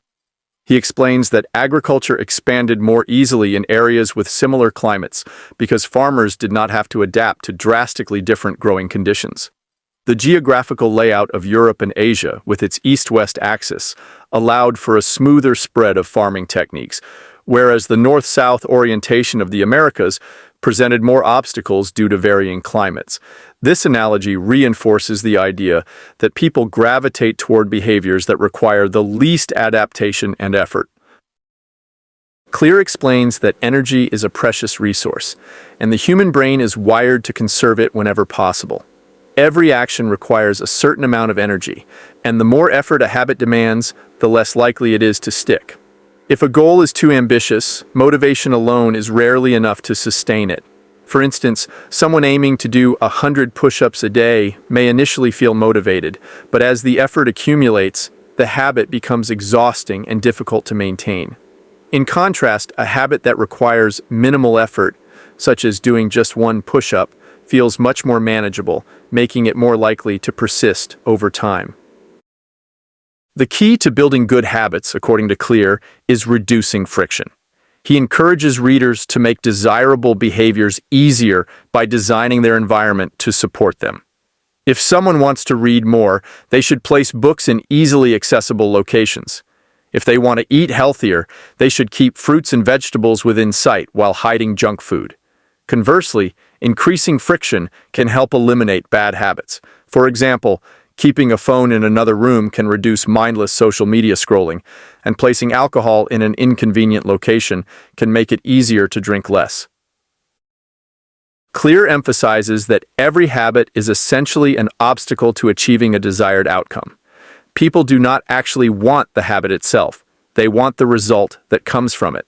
He explains that agriculture expanded more easily in areas with similar climates because farmers did not have to adapt to drastically different growing conditions. The geographical layout of Europe and Asia, with its east-west axis, allowed for a smoother spread of farming techniques, whereas the north-south orientation of the Americas presented more obstacles due to varying climates. This analogy reinforces the idea that people gravitate toward behaviors that require the least adaptation and effort. Clear explains that energy is a precious resource, and the human brain is wired to conserve it whenever possible. Every action requires a certain amount of energy, and the more effort a habit demands, the less likely it is to stick. If a goal is too ambitious, motivation alone is rarely enough to sustain it. For instance, someone aiming to do 100 push-ups a day may initially feel motivated, but as the effort accumulates, the habit becomes exhausting and difficult to maintain. In contrast, a habit that requires minimal effort, such as doing just one push-up, feels much more manageable, making it more likely to persist over time. The key to building good habits, according to Clear, is reducing friction. He encourages readers to make desirable behaviors easier by designing their environment to support them. If someone wants to read more, they should place books in easily accessible locations. If they want to eat healthier, they should keep fruits and vegetables within sight while hiding junk food. Conversely, increasing friction can help eliminate bad habits. For example, keeping a phone in another room can reduce mindless social media scrolling, and placing alcohol in an inconvenient location can make it easier to drink less. Clear emphasizes that every habit is essentially an obstacle to achieving a desired outcome. People do not actually want the habit itself, they want the result that comes from it.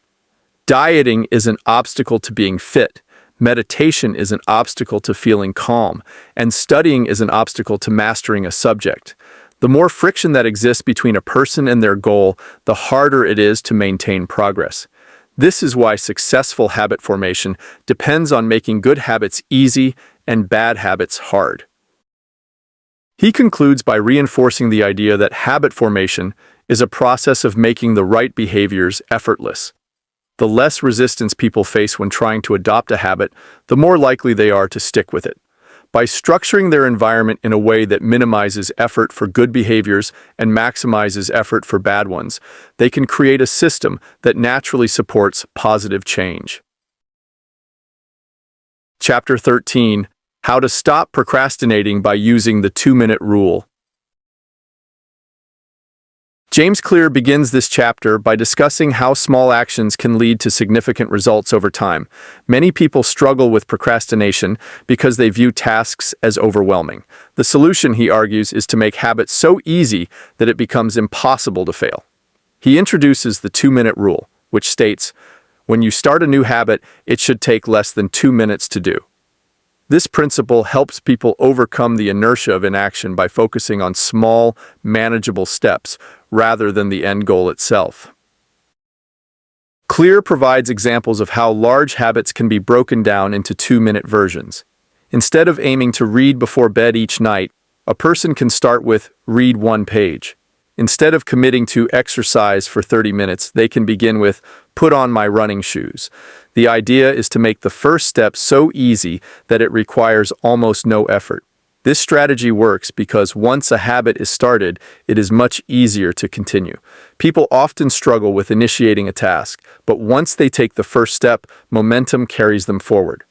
Dieting is an obstacle to being fit. Meditation is an obstacle to feeling calm, and studying is an obstacle to mastering a subject. The more friction that exists between a person and their goal, the harder it is to maintain progress. This is why successful habit formation depends on making good habits easy and bad habits hard. He concludes by reinforcing the idea that habit formation is a process of making the right behaviors effortless. The less resistance people face when trying to adopt a habit, the more likely they are to stick with it. By structuring their environment in a way that minimizes effort for good behaviors and maximizes effort for bad ones, they can create a system that naturally supports positive change. Chapter 13. How to Stop Procrastinating by Using the 2-Minute Rule. James Clear begins this chapter by discussing how small actions can lead to significant results over time. Many people struggle with procrastination because they view tasks as overwhelming. The solution, he argues, is to make habits so easy that it becomes impossible to fail. He introduces the 2-minute rule, which states, when you start a new habit, it should take less than 2 minutes to do. This principle helps people overcome the inertia of inaction by focusing on small, manageable steps rather than the end goal itself. Clear provides examples of how large habits can be broken down into 2-minute versions. Instead of aiming to read before bed each night, a person can start with read 1 page. Instead of committing to exercise for 30 minutes, they can begin with, "Put on my running shoes." The idea is to make the first step so easy that it requires almost no effort. This strategy works because once a habit is started, it is much easier to continue. People often struggle with initiating a task, but once they take the first step, momentum carries them forward.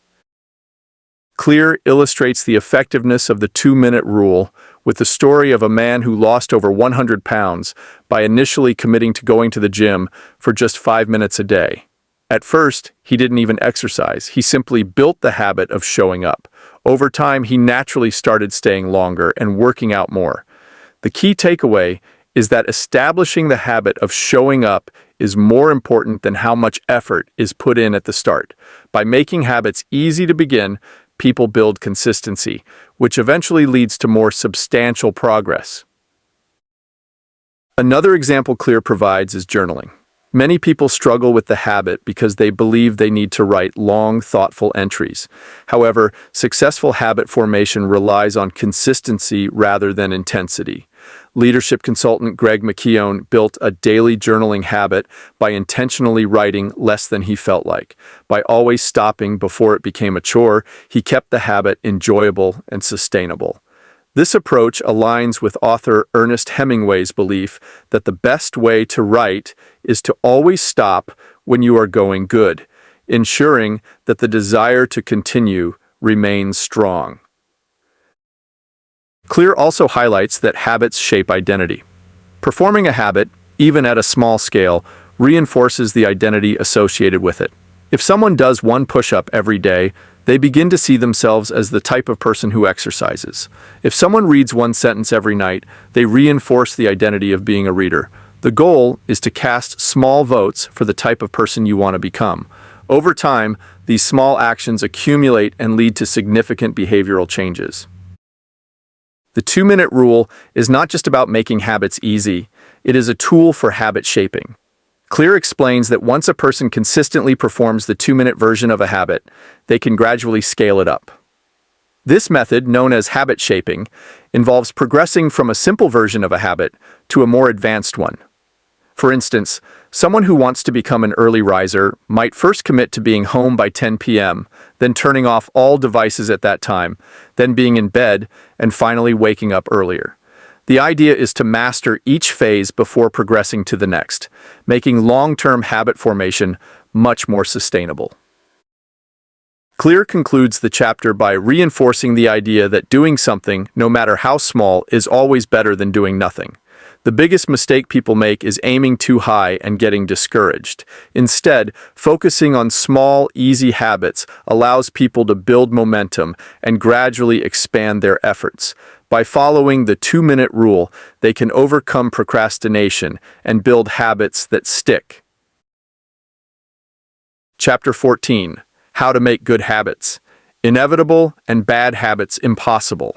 Clear illustrates the effectiveness of the 2-minute rule with the story of a man who lost over 100 pounds by initially committing to going to the gym for just 5 minutes a day. At first, he didn't even exercise. He simply built the habit of showing up. Over time, he naturally started staying longer and working out more. The key takeaway is that establishing the habit of showing up is more important than how much effort is put in at the start. By making habits easy to begin, people build consistency, which eventually leads to more substantial progress. Another example Clear provides is journaling. Many people struggle with the habit because they believe they need to write long, thoughtful entries. However, successful habit formation relies on consistency rather than intensity. Leadership consultant Greg McKeown built a daily journaling habit by intentionally writing less than he felt like. By always stopping before it became a chore, he kept the habit enjoyable and sustainable. This approach aligns with author Ernest Hemingway's belief that the best way to write is to always stop when you are going good, ensuring that the desire to continue remains strong. Clear also highlights that habits shape identity. Performing a habit, even at a small scale, reinforces the identity associated with it. If someone does one push-up every day, they begin to see themselves as the type of person who exercises. If someone reads one sentence every night, they reinforce the identity of being a reader. The goal is to cast small votes for the type of person you want to become. Over time, these small actions accumulate and lead to significant behavioral changes. The 2-minute rule is not just about making habits easy, it is a tool for habit shaping. Clear explains that once a person consistently performs the 2-minute version of a habit, they can gradually scale it up. This method, known as habit shaping, involves progressing from a simple version of a habit to a more advanced one. For instance, someone who wants to become an early riser might first commit to being home by 10 p.m., then turning off all devices at that time, then being in bed, and finally waking up earlier. The idea is to master each phase before progressing to the next, making long-term habit formation much more sustainable. Clear concludes the chapter by reinforcing the idea that doing something, no matter how small, is always better than doing nothing. The biggest mistake people make is aiming too high and getting discouraged. Instead, focusing on small, easy habits allows people to build momentum and gradually expand their efforts. By following the 2-minute rule, they can overcome procrastination and build habits that stick. Chapter 14. How to Make Good Habits. Inevitable and Bad Habits Impossible.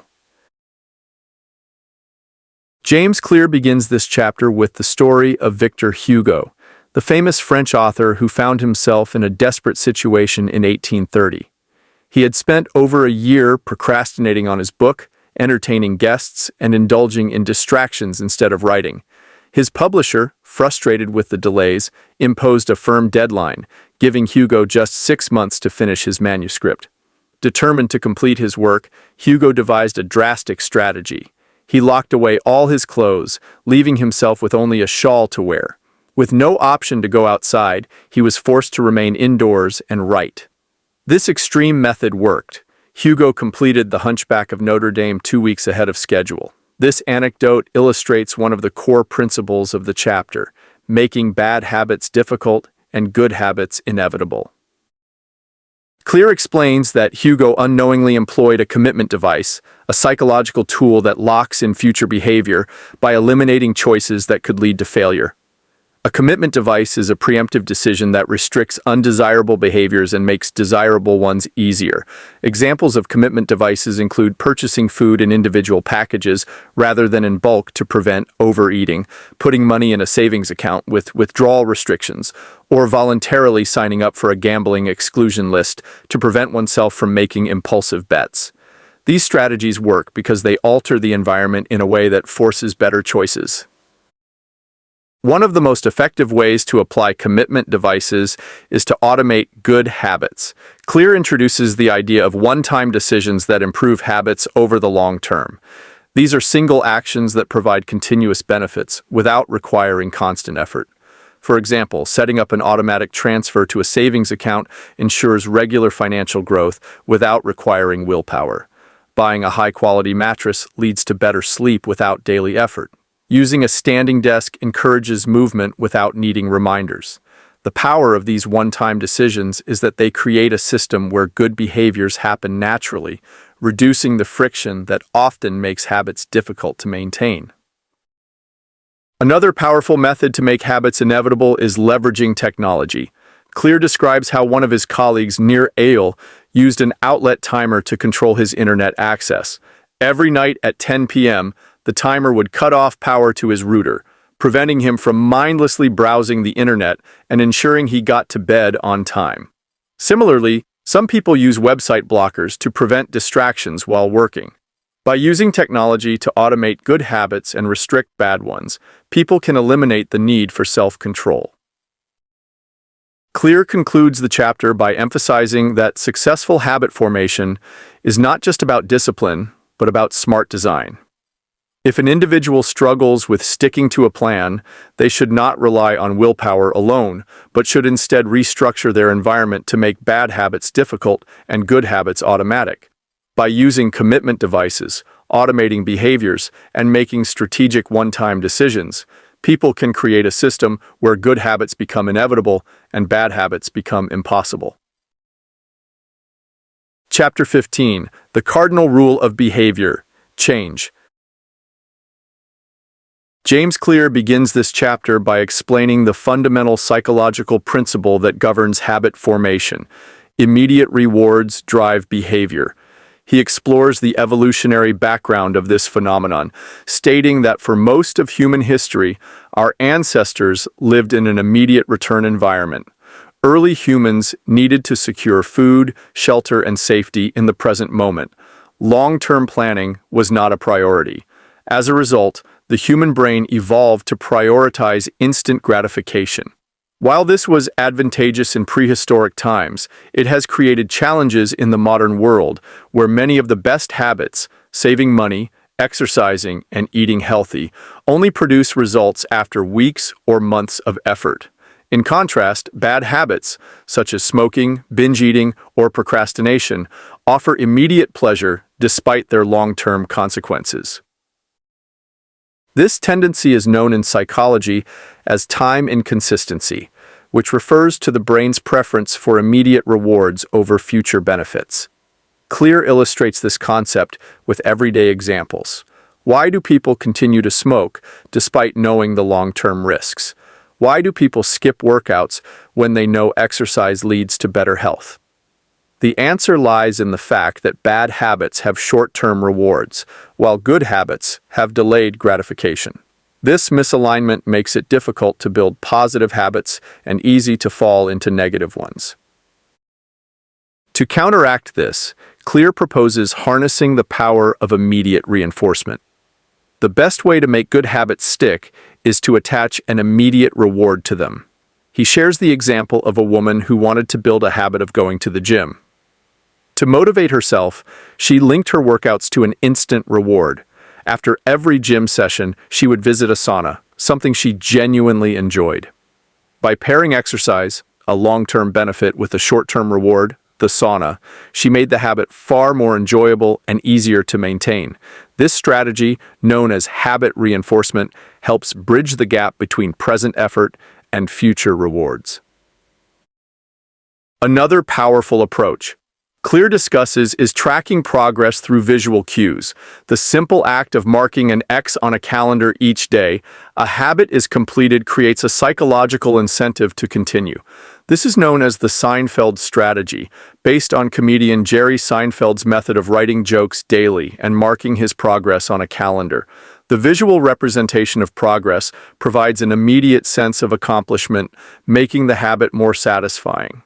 James Clear begins this chapter with the story of Victor Hugo, the famous French author who found himself in a desperate situation in 1830. He had spent over a year procrastinating on his book, entertaining guests, and indulging in distractions instead of writing. His publisher, frustrated with the delays, imposed a firm deadline, giving Hugo just 6 months to finish his manuscript. Determined to complete his work, Hugo devised a drastic strategy. He locked away all his clothes, leaving himself with only a shawl to wear. With no option to go outside, he was forced to remain indoors and write. This extreme method worked. Hugo completed The Hunchback of Notre Dame 2 weeks ahead of schedule. This anecdote illustrates one of the core principles of the chapter, making bad habits difficult and good habits inevitable. Clear explains that Hugo unknowingly employed a commitment device, a psychological tool that locks in future behavior by eliminating choices that could lead to failure. A commitment device is a preemptive decision that restricts undesirable behaviors and makes desirable ones easier. Examples of commitment devices include purchasing food in individual packages rather than in bulk to prevent overeating, putting money in a savings account with withdrawal restrictions, or voluntarily signing up for a gambling exclusion list to prevent oneself from making impulsive bets. These strategies work because they alter the environment in a way that forces better choices. One of the most effective ways to apply commitment devices is to automate good habits. Clear introduces the idea of one-time decisions that improve habits over the long term. These are single actions that provide continuous benefits without requiring constant effort. For example, setting up an automatic transfer to a savings account ensures regular financial growth without requiring willpower. Buying a high-quality mattress leads to better sleep without daily effort. Using a standing desk encourages movement without needing reminders. The power of these one-time decisions is that they create a system where good behaviors happen naturally, reducing the friction that often makes habits difficult to maintain. Another powerful method to make habits inevitable is leveraging technology. Clear describes how one of his colleagues, Nir Eyal, used an outlet timer to control his internet access. Every night at 10 p.m., the timer would cut off power to his router, preventing him from mindlessly browsing the internet and ensuring he got to bed on time. Similarly, some people use website blockers to prevent distractions while working. By using technology to automate good habits and restrict bad ones, people can eliminate the need for self-control. Clear concludes the chapter by emphasizing that successful habit formation is not just about discipline, but about smart design. If an individual struggles with sticking to a plan, they should not rely on willpower alone, but should instead restructure their environment to make bad habits difficult and good habits automatic. By using commitment devices, automating behaviors, and making strategic one-time decisions, people can create a system where good habits become inevitable and bad habits become impossible. Chapter 15: The Cardinal Rule of Behavior: Change. James Clear begins this chapter by explaining the fundamental psychological principle that governs habit formation. Immediate rewards drive behavior. He explores the evolutionary background of this phenomenon, stating that for most of human history, our ancestors lived in an immediate return environment. Early humans needed to secure food, shelter, and safety in the present moment. Long-term planning was not a priority. As a result, the human brain evolved to prioritize instant gratification. While this was advantageous in prehistoric times, it has created challenges in the modern world, where many of the best habits, saving money, exercising, and eating healthy, only produce results after weeks or months of effort. In contrast, bad habits, such as smoking, binge eating, or procrastination, offer immediate pleasure despite their long-term consequences. This tendency is known in psychology as time inconsistency, which refers to the brain's preference for immediate rewards over future benefits. Clear illustrates this concept with everyday examples. Why do people continue to smoke despite knowing the long-term risks? Why do people skip workouts when they know exercise leads to better health? The answer lies in the fact that bad habits have short-term rewards, while good habits have delayed gratification. This misalignment makes it difficult to build positive habits and easy to fall into negative ones. To counteract this, Clear proposes harnessing the power of immediate reinforcement. The best way to make good habits stick is to attach an immediate reward to them. He shares the example of a woman who wanted to build a habit of going to the gym. To motivate herself, she linked her workouts to an instant reward. After every gym session, she would visit a sauna, something she genuinely enjoyed. By pairing exercise, a long-term benefit, with a short-term reward, the sauna, she made the habit far more enjoyable and easier to maintain. This strategy, known as habit reinforcement, helps bridge the gap between present effort and future rewards. Another powerful approach Clear discusses is tracking progress through visual cues. The simple act of marking an X on a calendar each day a habit is completed creates a psychological incentive to continue. This is known as the Seinfeld strategy, based on comedian Jerry Seinfeld's method of writing jokes daily and marking his progress on a calendar. The visual representation of progress provides an immediate sense of accomplishment, making the habit more satisfying.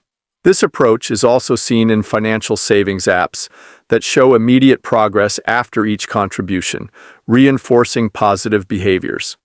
This approach is also seen in financial savings apps that show immediate progress after each contribution, reinforcing positive behaviors.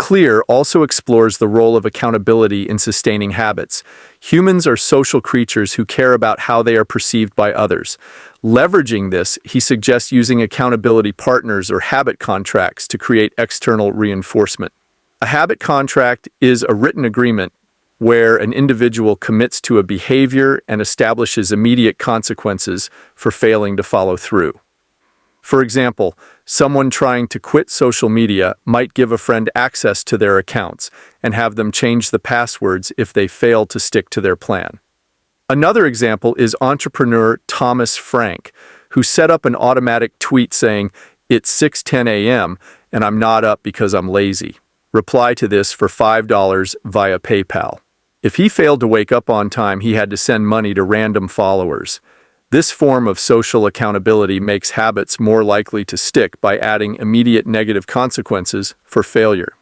Clear also explores the role of accountability in sustaining habits. Humans are social creatures who care about how they are perceived by others. Leveraging this, he suggests using accountability partners or habit contracts to create external reinforcement. A habit contract is a written agreement where an individual commits to a behavior and establishes immediate consequences for failing to follow through. For example, someone trying to quit social media might give a friend access to their accounts and have them change the passwords if they fail to stick to their plan. Another example is entrepreneur Thomas Frank, who set up an automatic tweet saying, "It's 6:10 a.m. and I'm not up because I'm lazy. Reply to this for $5 via PayPal." If he failed to wake up on time, he had to send money to random followers. This form of social accountability makes habits more likely to stick by adding immediate negative consequences for failure.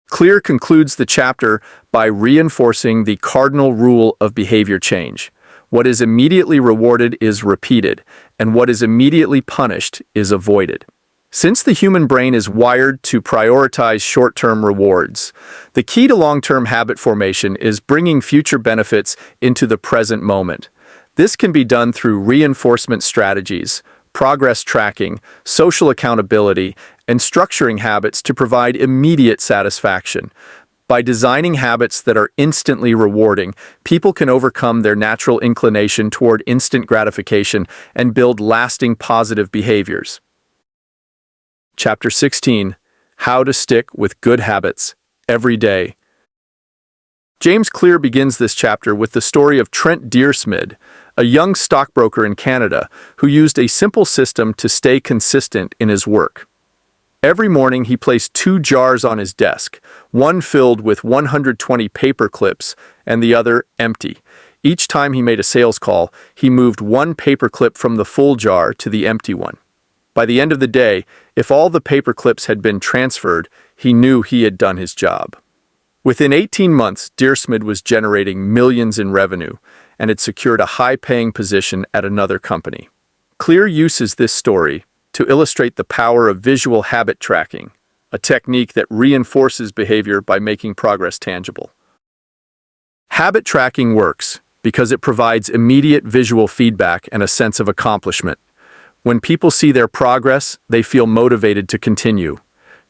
Clear concludes the chapter by reinforcing the cardinal rule of behavior change. What is immediately rewarded is repeated, and what is immediately punished is avoided. Since the human brain is wired to prioritize short-term rewards, the key to long-term habit formation is bringing future benefits into the present moment. This can be done through reinforcement strategies, progress tracking, social accountability, and structuring habits to provide immediate satisfaction. By designing habits that are instantly rewarding, people can overcome their natural inclination toward instant gratification and build lasting positive behaviors. Chapter 16: How to Stick with Good Habits Every Day. James Clear begins this chapter with the story of Trent Deersmid, a young stockbroker in Canada who used a simple system to stay consistent in his work. Every morning he placed 2 jars on his desk, one filled with 120 paper clips and the other empty. Each time he made a sales call, he moved one paper clip from the full jar to the empty one. By the end of the day, if all the paper clips had been transferred, he knew he had done his job. Within 18 months, Deersmid was generating millions in revenue and had secured a high-paying position at another company. Clear uses this story to illustrate the power of visual habit tracking, a technique that reinforces behavior by making progress tangible. Habit tracking works because it provides immediate visual feedback and a sense of accomplishment. When people see their progress, they feel motivated to continue.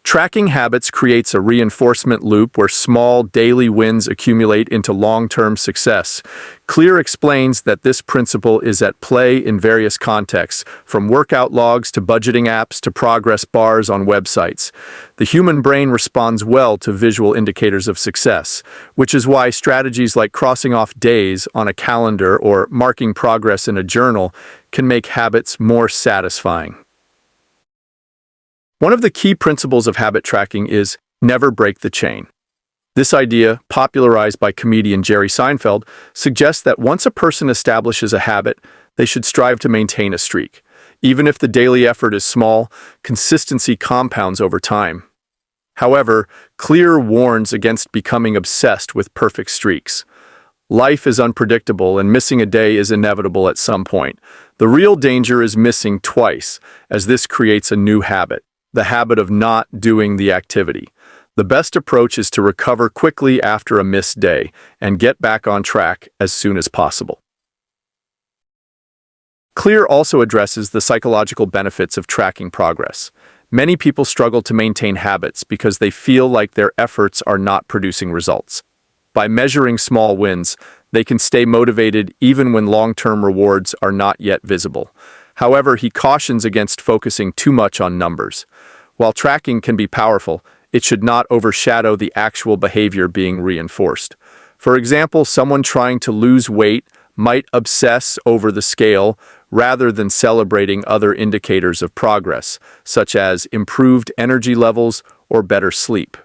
Tracking habits creates a reinforcement loop where small daily wins accumulate into long-term success. Clear explains that this principle is at play in various contexts, from workout logs to budgeting apps to progress bars on websites. The human brain responds well to visual indicators of success, which is why strategies like crossing off days on a calendar or marking progress in a journal can make habits more satisfying. One of the key principles of habit tracking is never break the chain. This idea, popularized by comedian Jerry Seinfeld, suggests that once a person establishes a habit, they should strive to maintain a streak. Even if the daily effort is small, consistency compounds over time. However, Clear warns against becoming obsessed with perfect streaks. Life is unpredictable and missing a day is inevitable at some point. The real danger is missing twice, as this creates a new habit. The habit of not doing the activity. The best approach is to recover quickly after a missed day and get back on track as soon as possible. Clear also addresses the psychological benefits of tracking progress. Many people struggle to maintain habits because they feel like their efforts are not producing results. By measuring small wins, they can stay motivated even when long-term rewards are not yet visible. However, he cautions against focusing too much on numbers. While tracking can be powerful, it should not overshadow the actual behavior being reinforced. For example, someone trying to lose weight might obsess over the scale rather than celebrating other indicators of progress, such as improved energy levels or better sleep.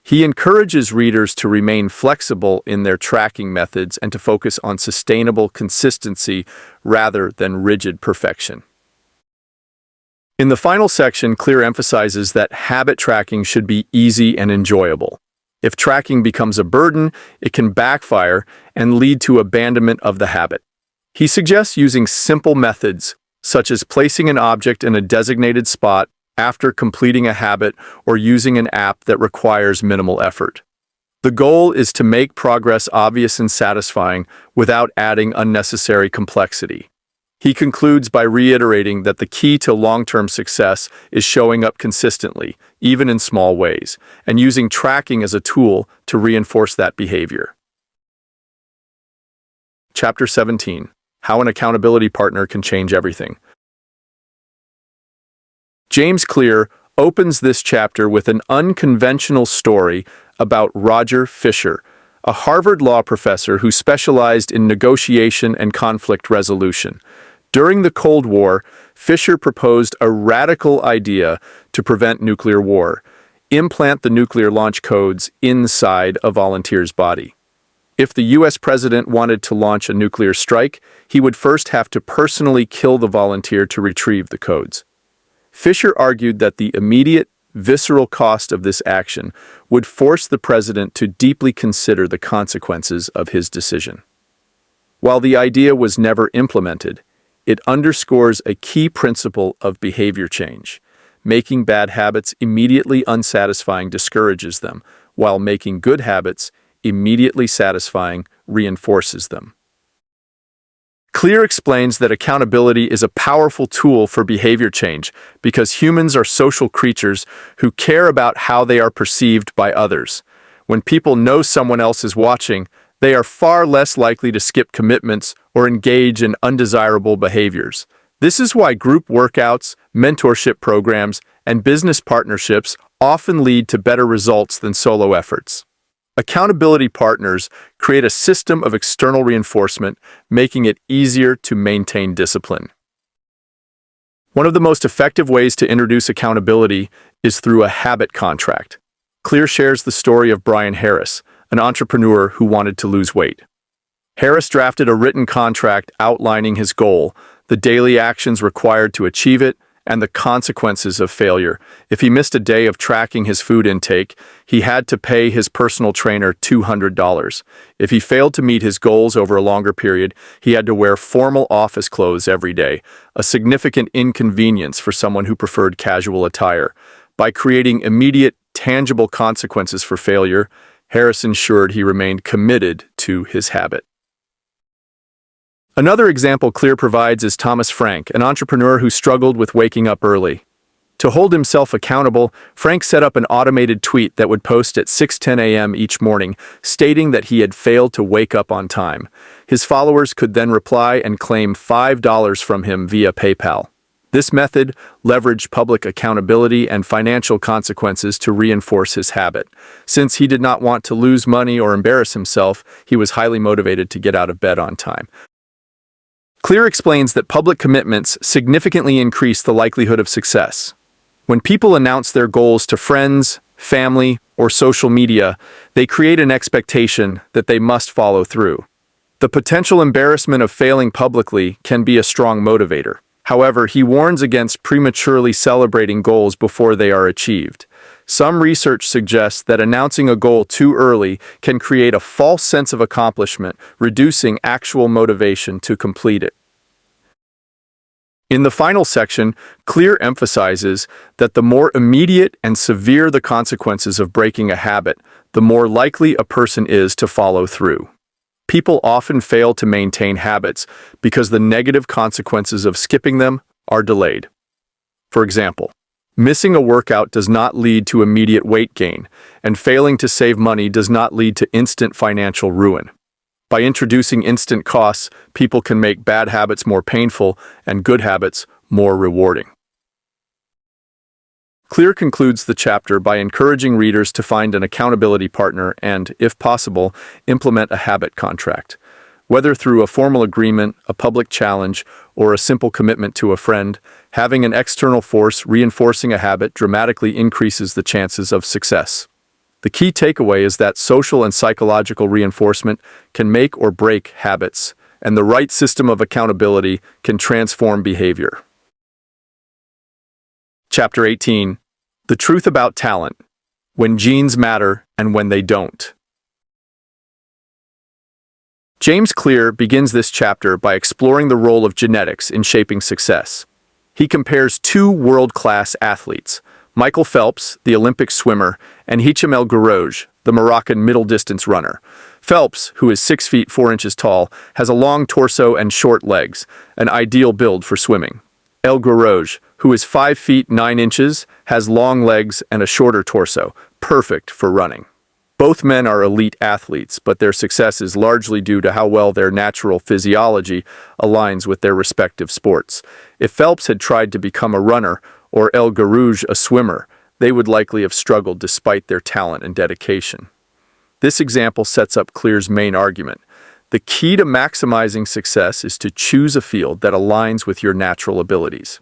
He encourages readers to remain flexible in their tracking methods and to focus on sustainable consistency rather than rigid perfection. In the final section, Clear emphasizes that habit tracking should be easy and enjoyable. If tracking becomes a burden, it can backfire and lead to abandonment of the habit. He suggests using simple methods, such as placing an object in a designated spot after completing a habit or using an app that requires minimal effort. The goal is to make progress obvious and satisfying without adding unnecessary complexity. He concludes by reiterating that the key to long-term success is showing up consistently, even in small ways, and using tracking as a tool to reinforce that behavior. Chapter 17. How an accountability partner can change everything. James Clear opens this chapter with an unconventional story about Roger Fisher, a Harvard law professor who specialized in negotiation and conflict resolution. During the Cold War, Fisher proposed a radical idea to prevent nuclear war: implant the nuclear launch codes inside a volunteer's body. If the U.S. president wanted to launch a nuclear strike, he would first have to personally kill the volunteer to retrieve the codes. Fisher argued that the immediate, visceral cost of this action would force the president to deeply consider the consequences of his decision. While the idea was never implemented, it underscores a key principle of behavior change. Making bad habits immediately unsatisfying discourages them, while making good habits immediately satisfying reinforces them. Clear explains that accountability is a powerful tool for behavior change because humans are social creatures who care about how they are perceived by others. When people know someone else is watching, they are far less likely to skip commitments or engage in undesirable behaviors. This is why group workouts, mentorship programs, and business partnerships often lead to better results than solo efforts. Accountability partners create a system of external reinforcement, making it easier to maintain discipline. One of the most effective ways to introduce accountability is through a habit contract. Clear shares the story of Brian Harris, an entrepreneur who wanted to lose weight. Harris drafted a written contract outlining his goal, the daily actions required to achieve it, and the consequences of failure. If he missed a day of tracking his food intake, he had to pay his personal trainer $200. If he failed to meet his goals over a longer period, he had to wear formal office clothes every day, a significant inconvenience for someone who preferred casual attire. By creating immediate, tangible consequences for failure, Harris ensured he remained committed to his habit. Another example Clear provides is Thomas Frank, an entrepreneur who struggled with waking up early. To hold himself accountable, Frank set up an automated tweet that would post at 6:10 a.m. each morning, stating that he had failed to wake up on time. His followers could then reply and claim $5 from him via PayPal. This method leveraged public accountability and financial consequences to reinforce his habit. Since he did not want to lose money or embarrass himself, he was highly motivated to get out of bed on time. Clear explains that public commitments significantly increase the likelihood of success. When people announce their goals to friends, family, or social media, they create an expectation that they must follow through. The potential embarrassment of failing publicly can be a strong motivator. However, he warns against prematurely celebrating goals before they are achieved. Some research suggests that announcing a goal too early can create a false sense of accomplishment, reducing actual motivation to complete it. In the final section, Clear emphasizes that the more immediate and severe the consequences of breaking a habit, the more likely a person is to follow through. People often fail to maintain habits because the negative consequences of skipping them are delayed. For example, missing a workout does not lead to immediate weight gain, and failing to save money does not lead to instant financial ruin. By introducing instant costs, people can make bad habits more painful and good habits more rewarding. Clear concludes the chapter by encouraging readers to find an accountability partner and, if possible, implement a habit contract. Whether through a formal agreement, a public challenge, or a simple commitment to a friend, having an external force reinforcing a habit dramatically increases the chances of success. The key takeaway is that social and psychological reinforcement can make or break habits, and the right system of accountability can transform behavior. Chapter 18. The Truth About Talent: When Genes Matter and When They Don't. James Clear begins this chapter by exploring the role of genetics in shaping success. He compares two world-class athletes, Michael Phelps, the Olympic swimmer, and Hicham El Guerrouj, the Moroccan middle-distance runner. Phelps, who is 6 feet 4 inches tall, has a long torso and short legs, an ideal build for swimming. El Guerrouj, who is 5 feet 9 inches, has long legs and a shorter torso, perfect for running. Both men are elite athletes, but their success is largely due to how well their natural physiology aligns with their respective sports. If Phelps had tried to become a runner, or El Guerrouj a swimmer, they would likely have struggled despite their talent and dedication. This example sets up Clear's main argument. The key to maximizing success is to choose a field that aligns with your natural abilities.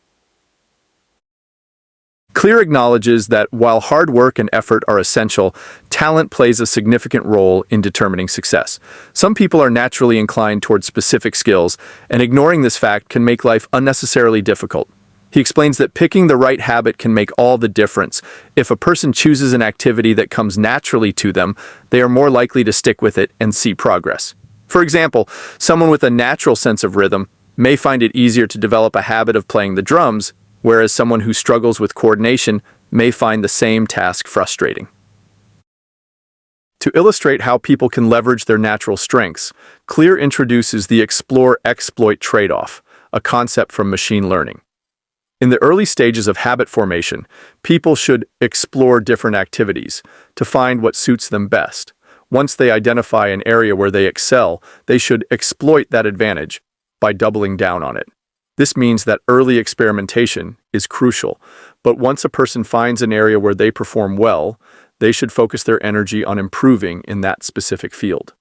Clear acknowledges that while hard work and effort are essential, talent plays a significant role in determining success. Some people are naturally inclined toward specific skills, and ignoring this fact can make life unnecessarily difficult. He explains that picking the right habit can make all the difference. If a person chooses an activity that comes naturally to them, they are more likely to stick with it and see progress. For example, someone with a natural sense of rhythm may find it easier to develop a habit of playing the drums, whereas someone who struggles with coordination may find the same task frustrating. To illustrate how people can leverage their natural strengths, Clear introduces the explore-exploit trade-off, a concept from machine learning. In the early stages of habit formation, people should explore different activities to find what suits them best. Once they identify an area where they excel, they should exploit that advantage by doubling down on it. This means that early experimentation is crucial, but once a person finds an area where they perform well, they should focus their energy on improving in that specific field.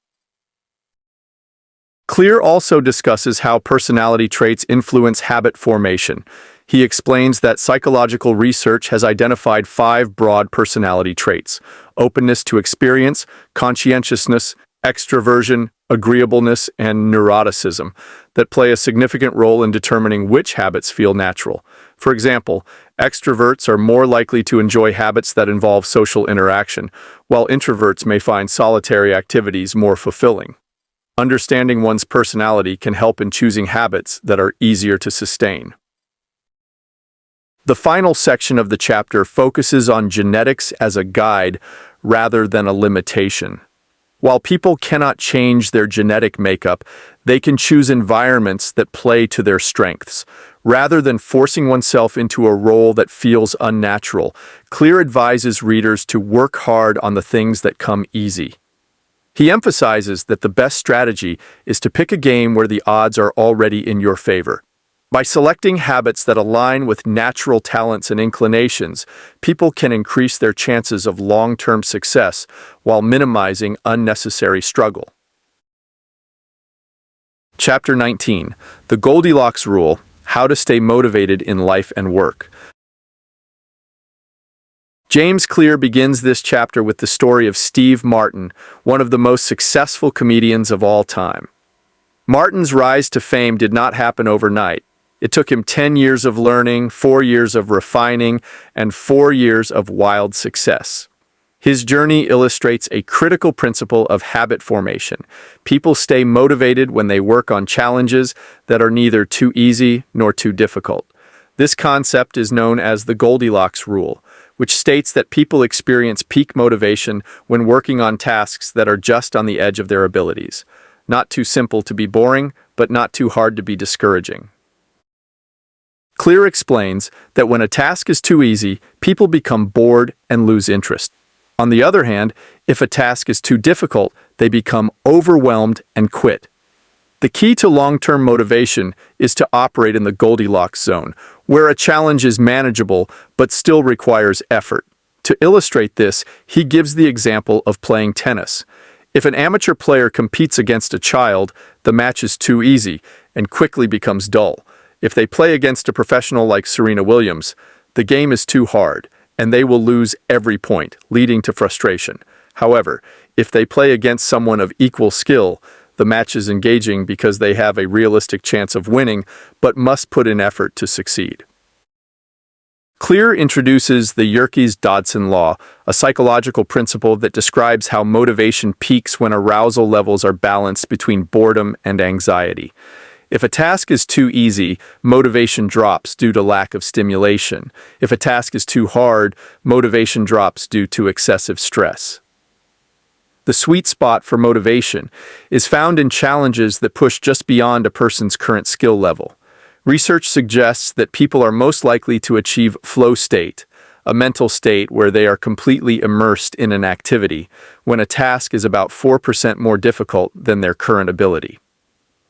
Clear also discusses how personality traits influence habit formation. He explains that psychological research has identified 5 broad personality traits: openness to experience, conscientiousness, extroversion, agreeableness, and neuroticism that play a significant role in determining which habits feel natural. For example, extroverts are more likely to enjoy habits that involve social interaction, while introverts may find solitary activities more fulfilling. Understanding one's personality can help in choosing habits that are easier to sustain. The final section of the chapter focuses on genetics as a guide rather than a limitation. While people cannot change their genetic makeup, they can choose environments that play to their strengths. Rather than forcing oneself into a role that feels unnatural, Clear advises readers to work hard on the things that come easy. He emphasizes that the best strategy is to pick a game where the odds are already in your favor. By selecting habits that align with natural talents and inclinations, people can increase their chances of long-term success while minimizing unnecessary struggle. Chapter 19: The Goldilocks Rule: How to Stay Motivated in Life and Work. James Clear begins this chapter with the story of Steve Martin, one of the most successful comedians of all time. Martin's rise to fame did not happen overnight. It took him 10 years of learning, 4 years of refining, and 4 years of wild success. His journey illustrates a critical principle of habit formation. People stay motivated when they work on challenges that are neither too easy nor too difficult. This concept is known as the Goldilocks Rule, which states that people experience peak motivation when working on tasks that are just on the edge of their abilities. Not too simple to be boring, but not too hard to be discouraging. Clear explains that when a task is too easy, people become bored and lose interest. On the other hand, if a task is too difficult, they become overwhelmed and quit. The key to long-term motivation is to operate in the Goldilocks zone, where a challenge is manageable but still requires effort. To illustrate this, he gives the example of playing tennis. If an amateur player competes against a child, the match is too easy and quickly becomes dull. If they play against a professional like Serena Williams, the game is too hard, and they will lose every point, leading to frustration. However, if they play against someone of equal skill, the match is engaging because they have a realistic chance of winning, but must put in effort to succeed. Clear introduces the Yerkes-Dodson law, a psychological principle that describes how motivation peaks when arousal levels are balanced between boredom and anxiety. If a task is too easy, motivation drops due to lack of stimulation. If a task is too hard, motivation drops due to excessive stress. The sweet spot for motivation is found in challenges that push just beyond a person's current skill level. Research suggests that people are most likely to achieve flow state, a mental state where they are completely immersed in an activity, when a task is about 4% more difficult than their current ability.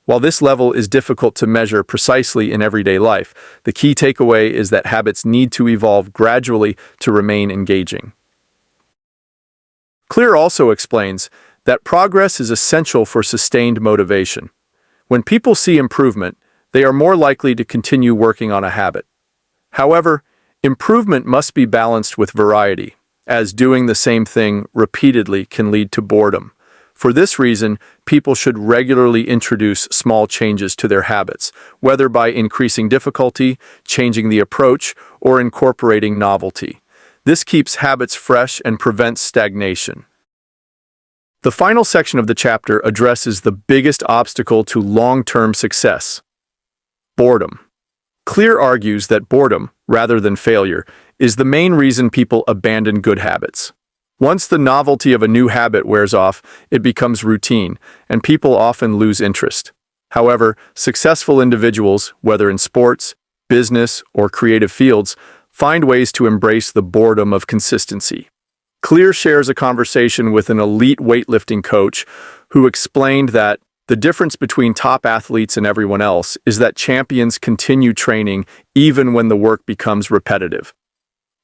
While this level is difficult to measure precisely in everyday life, the key takeaway is that habits need to evolve gradually to remain engaging. Clear also explains that progress is essential for sustained motivation. When people see improvement, they are more likely to continue working on a habit. However, improvement must be balanced with variety, as doing the same thing repeatedly can lead to boredom. For this reason, people should regularly introduce small changes to their habits, whether by increasing difficulty, changing the approach, or incorporating novelty. This keeps habits fresh and prevents stagnation. The final section of the chapter addresses the biggest obstacle to long-term success: boredom. Clear argues that boredom, rather than failure, is the main reason people abandon good habits. Once the novelty of a new habit wears off, it becomes routine, and people often lose interest. However, successful individuals, whether in sports, business, or creative fields, find ways to embrace the boredom of consistency. Clear shares a conversation with an elite weightlifting coach who explained that the difference between top athletes and everyone else is that champions continue training even when the work becomes repetitive.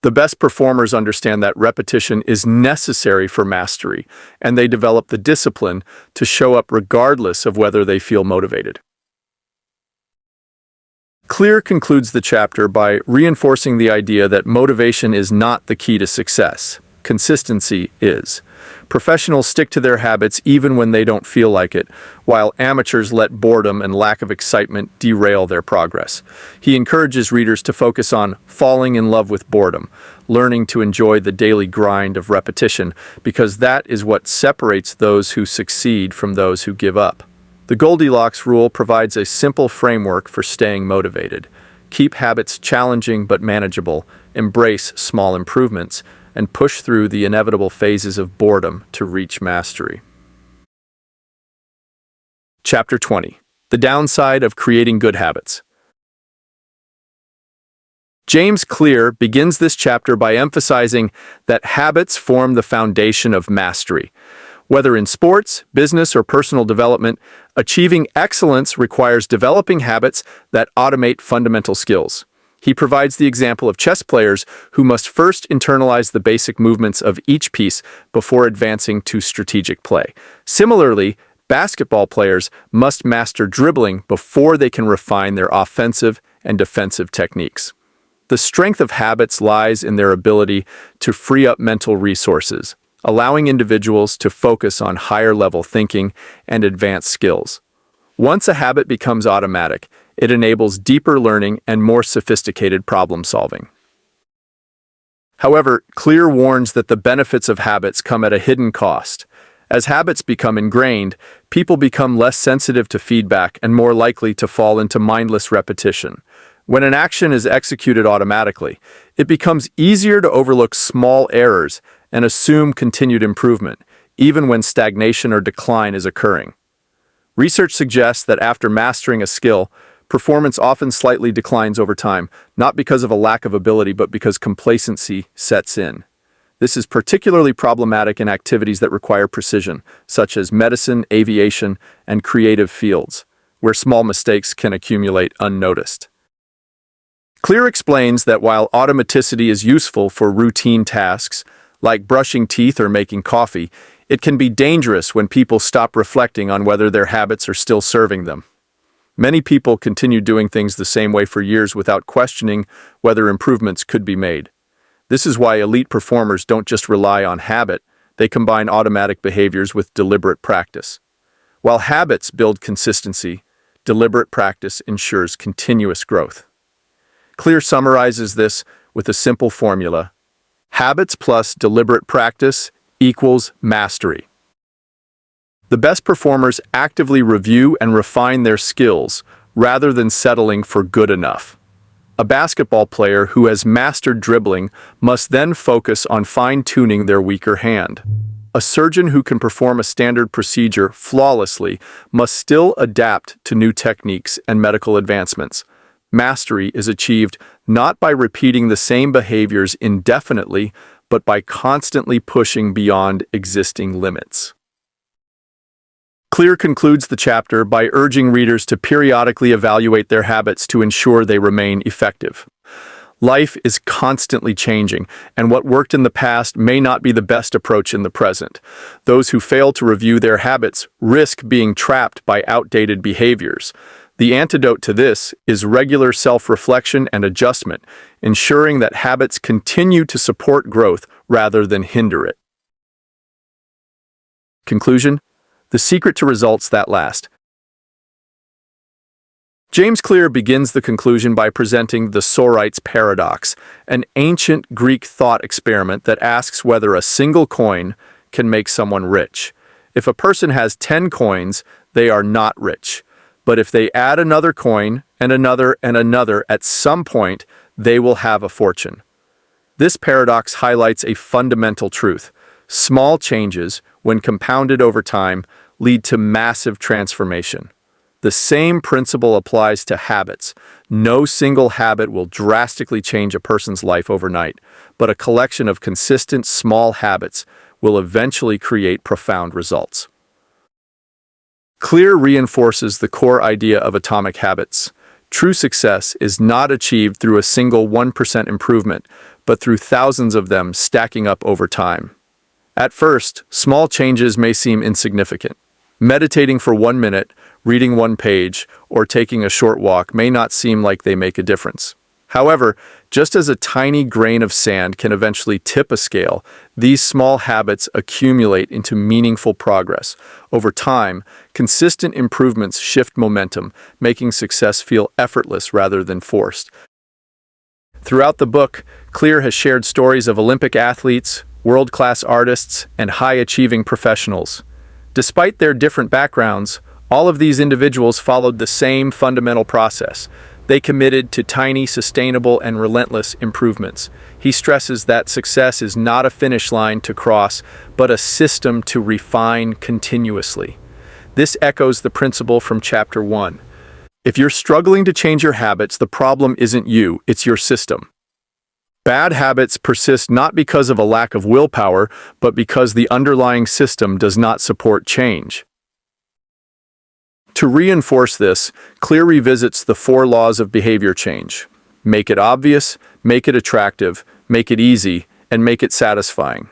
The best performers understand that repetition is necessary for mastery, and they develop the discipline to show up regardless of whether they feel motivated. Clear concludes the chapter by reinforcing the idea that motivation is not the key to success. Consistency is. Professionals stick to their habits even when they don't feel like it, while amateurs let boredom and lack of excitement derail their progress. He encourages readers to focus on falling in love with boredom, learning to enjoy the daily grind of repetition, because that is what separates those who succeed from those who give up. The Goldilocks rule provides a simple framework for staying motivated. Keep habits challenging but manageable, embrace small improvements, and push through the inevitable phases of boredom to reach mastery. Chapter 20. The Downside of Creating Good Habits. James Clear begins this chapter by emphasizing that habits form the foundation of mastery. Whether in sports, business, or personal development, achieving excellence requires developing habits that automate fundamental skills. He provides the example of chess players who must first internalize the basic movements of each piece before advancing to strategic play. Similarly, basketball players must master dribbling before they can refine their offensive and defensive techniques. The strength of habits lies in their ability to free up mental resources, allowing individuals to focus on higher-level thinking and advanced skills. Once a habit becomes automatic, it enables deeper learning and more sophisticated problem-solving. However, Clear warns that the benefits of habits come at a hidden cost. As habits become ingrained, people become less sensitive to feedback and more likely to fall into mindless repetition. When an action is executed automatically, it becomes easier to overlook small errors and assume continued improvement, even when stagnation or decline is occurring. Research suggests that after mastering a skill, performance often slightly declines over time, not because of a lack of ability but because complacency sets in. This is particularly problematic in activities that require precision, such as medicine, aviation, and creative fields, where small mistakes can accumulate unnoticed. Clear explains that while automaticity is useful for routine tasks, like brushing teeth or making coffee, it can be dangerous when people stop reflecting on whether their habits are still serving them. Many people continue doing things the same way for years without questioning whether improvements could be made. This is why elite performers don't just rely on habit, they combine automatic behaviors with deliberate practice. While habits build consistency, deliberate practice ensures continuous growth. Clear summarizes this with a simple formula: habits plus deliberate practice equals mastery. The best performers actively review and refine their skills, rather than settling for good enough. A basketball player who has mastered dribbling must then focus on fine-tuning their weaker hand. A surgeon who can perform a standard procedure flawlessly must still adapt to new techniques and medical advancements. Mastery is achieved not by repeating the same behaviors indefinitely, but by constantly pushing beyond existing limits. Clear concludes the chapter by urging readers to periodically evaluate their habits to ensure they remain effective. Life is constantly changing, and what worked in the past may not be the best approach in the present. Those who fail to review their habits risk being trapped by outdated behaviors. The antidote to this is regular self-reflection and adjustment, ensuring that habits continue to support growth rather than hinder it. Conclusion: the secret to results that last. James Clear begins the conclusion by presenting the Sorite's paradox, an ancient Greek thought experiment that asks whether a single coin can make someone rich. If a person has 10 coins, they are not rich. But if they add another coin and another, at some point, they will have a fortune. This paradox highlights a fundamental truth. Small changes, when compounded over time, lead to massive transformation. The same principle applies to habits. No single habit will drastically change a person's life overnight, but a collection of consistent small habits will eventually create profound results. Clear reinforces the core idea of atomic habits. True success is not achieved through a single 1% improvement, but through thousands of them stacking up over time. At first, small changes may seem insignificant. Meditating for 1 minute, reading 1 page, or taking a short walk may not seem like they make a difference. However, just as a tiny grain of sand can eventually tip a scale, these small habits accumulate into meaningful progress. Over time, consistent improvements shift momentum, making success feel effortless rather than forced. Throughout the book, Clear has shared stories of Olympic athletes, world-class artists, and high-achieving professionals. Despite their different backgrounds, all of these individuals followed the same fundamental process. They committed to tiny, sustainable, and relentless improvements. He stresses that success is not a finish line to cross, but a system to refine continuously. This echoes the principle from Chapter 1. If you're struggling to change your habits, the problem isn't you, it's your system. Bad habits persist not because of a lack of willpower, but because the underlying system does not support change. To reinforce this, Clear revisits the 4 laws of behavior change. Make it obvious, make it attractive, make it easy, and make it satisfying.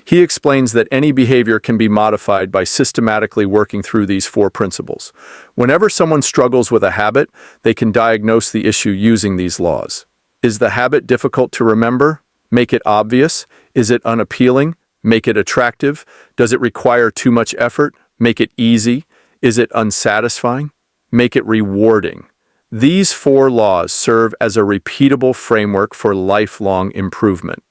He explains that any behavior can be modified by systematically working through these 4 principles. Whenever someone struggles with a habit, they can diagnose the issue using these laws. Is the habit difficult to remember? Make it obvious. Is it unappealing? Make it attractive. Does it require too much effort? Make it easy. Is it unsatisfying? Make it rewarding. These 4 laws serve as a repeatable framework for lifelong improvement.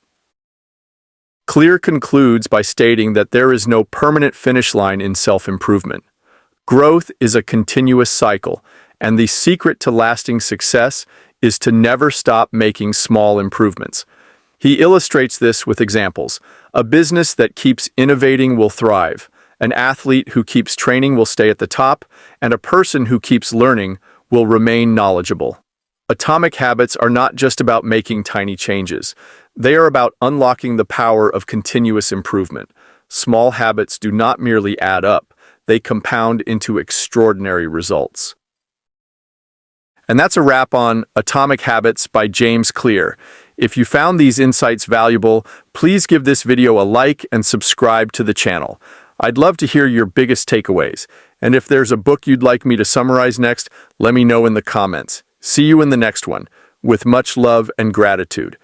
Clear concludes by stating that there is no permanent finish line in self-improvement. Growth is a continuous cycle, and the secret to lasting success is to never stop making small improvements. He illustrates this with examples. A business that keeps innovating will thrive. An athlete who keeps training will stay at the top, and a person who keeps learning will remain knowledgeable. Atomic habits are not just about making tiny changes. They are about unlocking the power of continuous improvement. Small habits do not merely add up, they compound into extraordinary results. And that's a wrap on Atomic Habits by James Clear. If you found these insights valuable, please give this video a like and subscribe to the channel. I'd love to hear your biggest takeaways. And if there's a book you'd like me to summarize next, let me know in the comments. See you in the next one. With much love and gratitude.